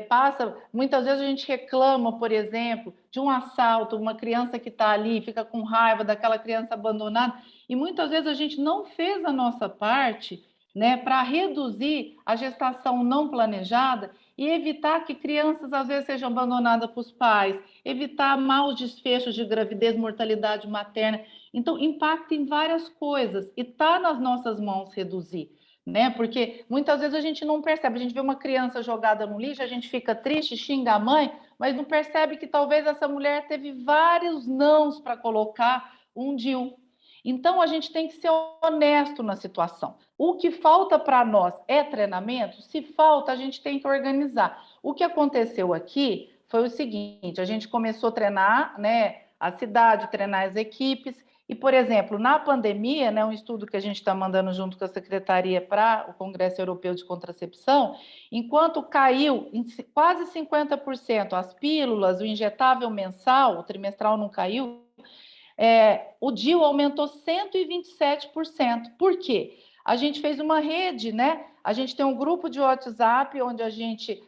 passa, muitas vezes a gente reclama, por exemplo, de um assalto, uma criança que está ali, fica com raiva daquela criança abandonada, e muitas vezes a gente não fez a nossa parte, né, para reduzir a gestação não planejada e evitar que crianças às vezes sejam abandonadas para os pais, evitar maus desfechos de gravidez, mortalidade materna. Então, impacta em várias coisas e está nas nossas mãos reduzir, né? Porque muitas vezes a gente não percebe, a gente vê uma criança jogada no lixo, a gente fica triste, xinga a mãe, mas não percebe que talvez essa mulher teve vários nãos para colocar um DIU. Então, a gente tem que ser honesto na situação. O que falta para nós é treinamento? Se falta, a gente tem que organizar. O que aconteceu aqui foi o seguinte: a gente começou a treinar, né, a cidade, treinar as equipes. E, por exemplo, na pandemia, né, um estudo que a gente está mandando junto com a Secretaria para o Congresso Europeu de Contracepção, enquanto caiu em quase 50% as pílulas, o injetável mensal, o trimestral não caiu, o DIU aumentou 127%. Por quê? A gente fez uma rede, né? A gente tem um grupo de WhatsApp onde a gente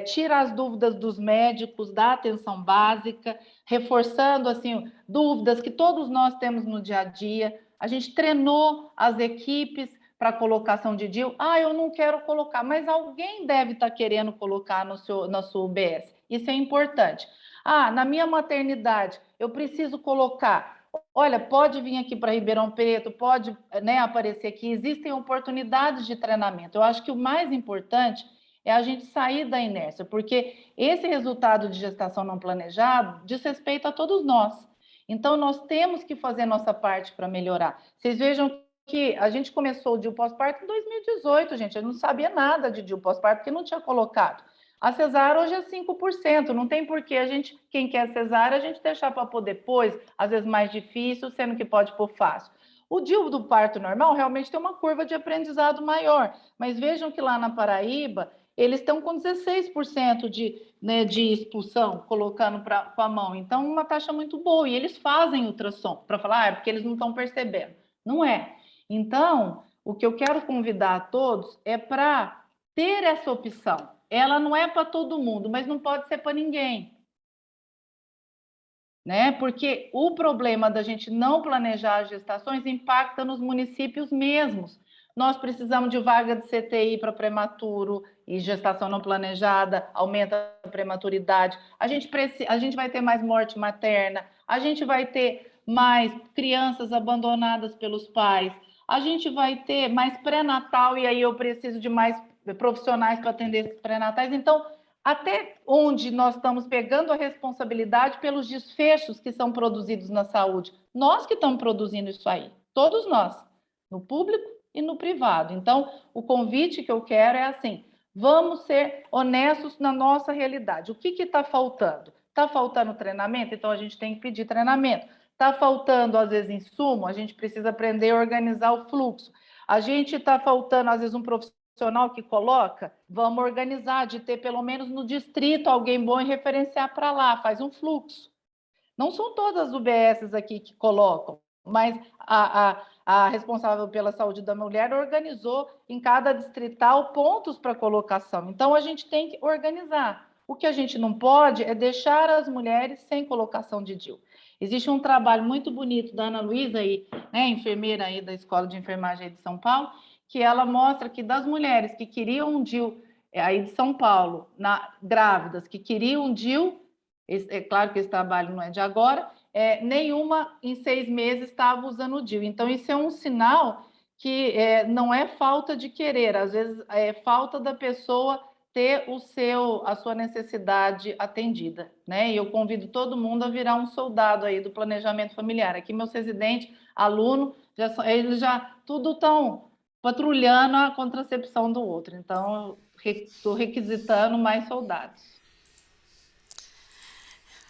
tira as dúvidas dos médicos, dá atenção básica, reforçando assim dúvidas que todos nós temos no dia a dia. A gente treinou as equipes para colocação de DIU. Eu não quero colocar, mas alguém deve estar querendo colocar na sua UBS. Isso é importante. Na minha maternidade, eu preciso colocar. Olha, pode vir aqui para Ribeirão Preto, pode, né, aparecer aqui. Existem oportunidades de treinamento. Eu acho que o mais importante é a gente sair da inércia, porque esse resultado de gestação não planejado diz respeito a todos nós. Então, nós temos que fazer nossa parte para melhorar. Vocês vejam que a gente começou o DIU pós-parto em 2018, gente. Eu não sabia nada de DIU pós-parto, porque não tinha colocado. A cesárea hoje é 5%, não tem porquê quem quer cesárea, a gente deixar para pôr depois, às vezes mais difícil, sendo que pode pôr fácil. O DIU do parto normal realmente tem uma curva de aprendizado maior, mas vejam que lá na Paraíba, eles estão com 16% de expulsão, colocando com a mão. Então, uma taxa muito boa. E eles fazem ultrassom, para falar, é porque eles não estão percebendo. Não é. Então, o que eu quero convidar a todos é para ter essa opção. Ela não é para todo mundo, mas não pode ser para ninguém. Né? Porque o problema da gente não planejar as gestações impacta nos municípios mesmos. Nós precisamos de vaga de CTI para prematuro e gestação não planejada, aumenta a prematuridade. A gente vai ter mais morte materna, a gente vai ter mais crianças abandonadas pelos pais, a gente vai ter mais pré-natal e aí eu preciso de mais profissionais para atender esses pré-natais. Então, até onde nós estamos pegando a responsabilidade pelos desfechos que são produzidos na saúde? Nós que estamos produzindo isso aí, todos nós, no público e no privado. Então, o convite que eu quero é assim, vamos ser honestos na nossa realidade. O que está faltando? Está faltando treinamento? Então, a gente tem que pedir treinamento. Está faltando, às vezes, insumo? A gente precisa aprender a organizar o fluxo. A gente está faltando, às vezes, um profissional que coloca, vamos organizar, de ter pelo menos no distrito alguém bom e referenciar para lá, faz um fluxo. Não são todas as UBSs aqui que colocam, mas a responsável pela saúde da mulher organizou em cada distrital pontos para colocação. Então, a gente tem que organizar. O que a gente não pode é deixar as mulheres sem colocação de DIU. Existe um trabalho muito bonito da Ana Luísa, né, enfermeira aí da Escola de Enfermagem aí de São Paulo, que ela mostra que das mulheres que queriam um DIU aí de São Paulo, grávidas, que queriam um DIU, é claro que esse trabalho não é de agora, nenhuma em 6 meses estava usando o DIU. Então, isso é um sinal que não é falta de querer, às vezes é falta da pessoa ter a sua necessidade atendida, né? E eu convido todo mundo a virar um soldado aí do planejamento familiar. Aqui, meus residentes, aluno, eles já tudo estão patrulhando a contracepção do outro. Então, estou requisitando mais soldados.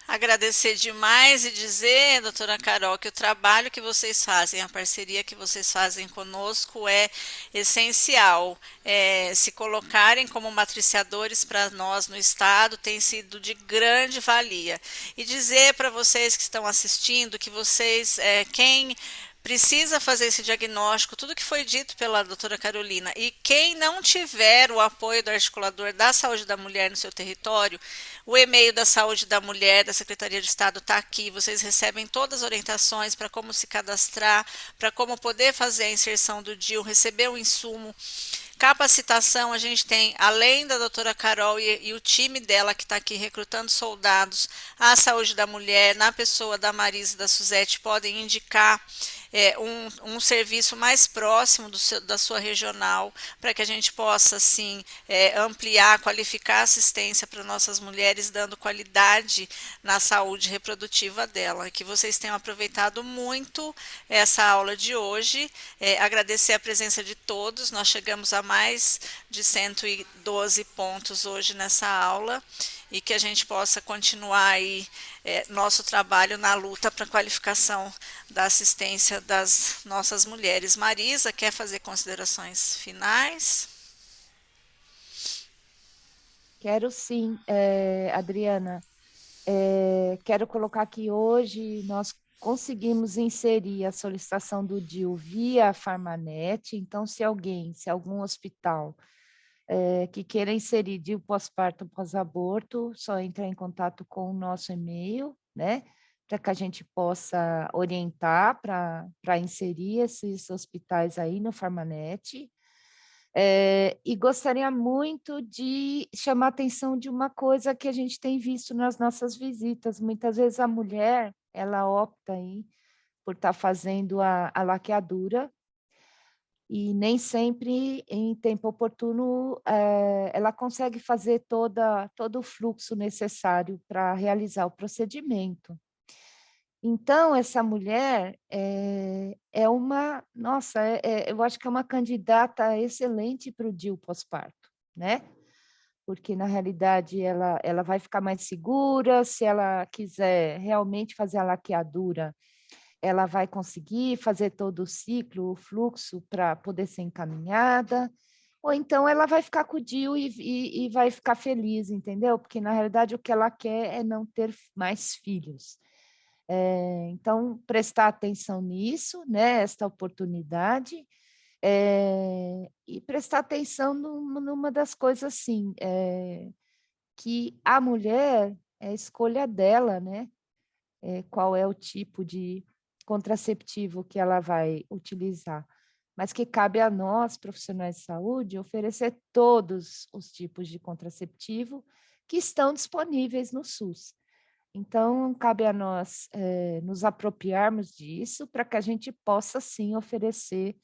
Agradecer demais e dizer, doutora Carol, que o trabalho que vocês fazem, a parceria que vocês fazem conosco é essencial. Se colocarem como matriciadores para nós no Estado tem sido de grande valia. E dizer para vocês que estão assistindo que vocês, quem precisa fazer esse diagnóstico, tudo que foi dito pela doutora Carolina. E quem não tiver o apoio do articulador da saúde da mulher no seu território, o e-mail da saúde da mulher da Secretaria de Estado está aqui. Vocês recebem todas as orientações para como se cadastrar, para como poder fazer a inserção do DIU, receber o insumo. Capacitação, a gente tem, além da doutora Carol e o time dela que está aqui recrutando soldados, a saúde da mulher, na pessoa da Marisa e da Suzete, podem indicar um serviço mais próximo da sua regional, para que a gente possa, assim, ampliar, qualificar a assistência para nossas mulheres, dando qualidade na saúde reprodutiva dela. Que vocês tenham aproveitado muito essa aula de hoje. Agradecer a presença de todos, nós chegamos a mais de 112 pontos hoje nessa aula, e que a gente possa continuar aí nosso trabalho na luta para a qualificação da assistência das nossas mulheres. Marisa, quer fazer considerações finais? Quero sim, Adriana. Quero colocar que hoje nós conseguimos inserir a solicitação do DIU via Farmanet. Então, se algum hospital que queira inserir DIU pós-parto, pós-aborto, só entrar em contato com o nosso e-mail, né? Para que a gente possa orientar para inserir esses hospitais aí no Farmanet. E gostaria muito de chamar a atenção de uma coisa que a gente tem visto nas nossas visitas. Muitas vezes a mulher, ela opta aí por estar fazendo a laqueadura, e nem sempre, em tempo oportuno, ela consegue fazer todo o fluxo necessário para realizar o procedimento. Então, essa mulher eu acho que é uma candidata excelente para o DIU pós-parto, né? Porque, na realidade, ela vai ficar mais segura. Se ela quiser realmente fazer a laqueadura, ela vai conseguir fazer todo o ciclo, o fluxo, para poder ser encaminhada, ou então ela vai ficar com o DIU e vai ficar feliz, entendeu? Porque, na realidade, o que ela quer é não ter mais filhos. Então, prestar atenção nisso, né, esta oportunidade, e prestar atenção numa das coisas, assim, que a mulher, é a escolha dela, né? Qual é o tipo de contraceptivo que ela vai utilizar, mas que cabe a nós, profissionais de saúde, oferecer todos os tipos de contraceptivo que estão disponíveis no SUS. Então, cabe a nós nos apropriarmos disso para que a gente possa, sim, oferecer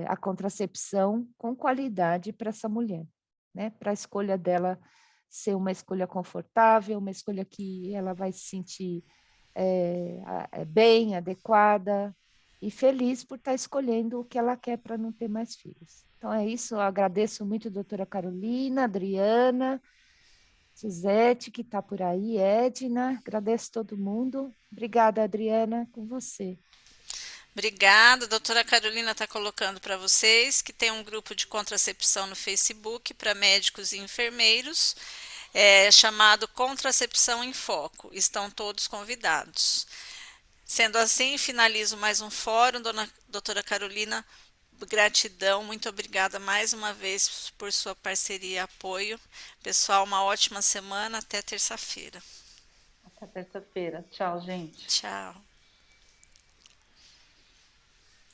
a contracepção com qualidade para essa mulher, né? Para a escolha dela ser uma escolha confortável, uma escolha que ela vai se sentir bem, adequada e feliz por estar escolhendo o que ela quer para não ter mais filhos. Então, é isso. Eu agradeço muito a doutora Carolina, Adriana, Suzete, que está por aí, Edna, agradeço todo mundo. Obrigada, Adriana, com você. Obrigada. A doutora Carolina está colocando para vocês que tem um grupo de contracepção no Facebook para médicos e enfermeiros, chamado Contracepção em Foco. Estão todos convidados. Sendo assim, finalizo mais um fórum. Doutora Carolina, gratidão, muito obrigada mais uma vez por sua parceria e apoio. Pessoal, uma ótima semana, até terça-feira. Até terça-feira. Tchau, gente. Tchau.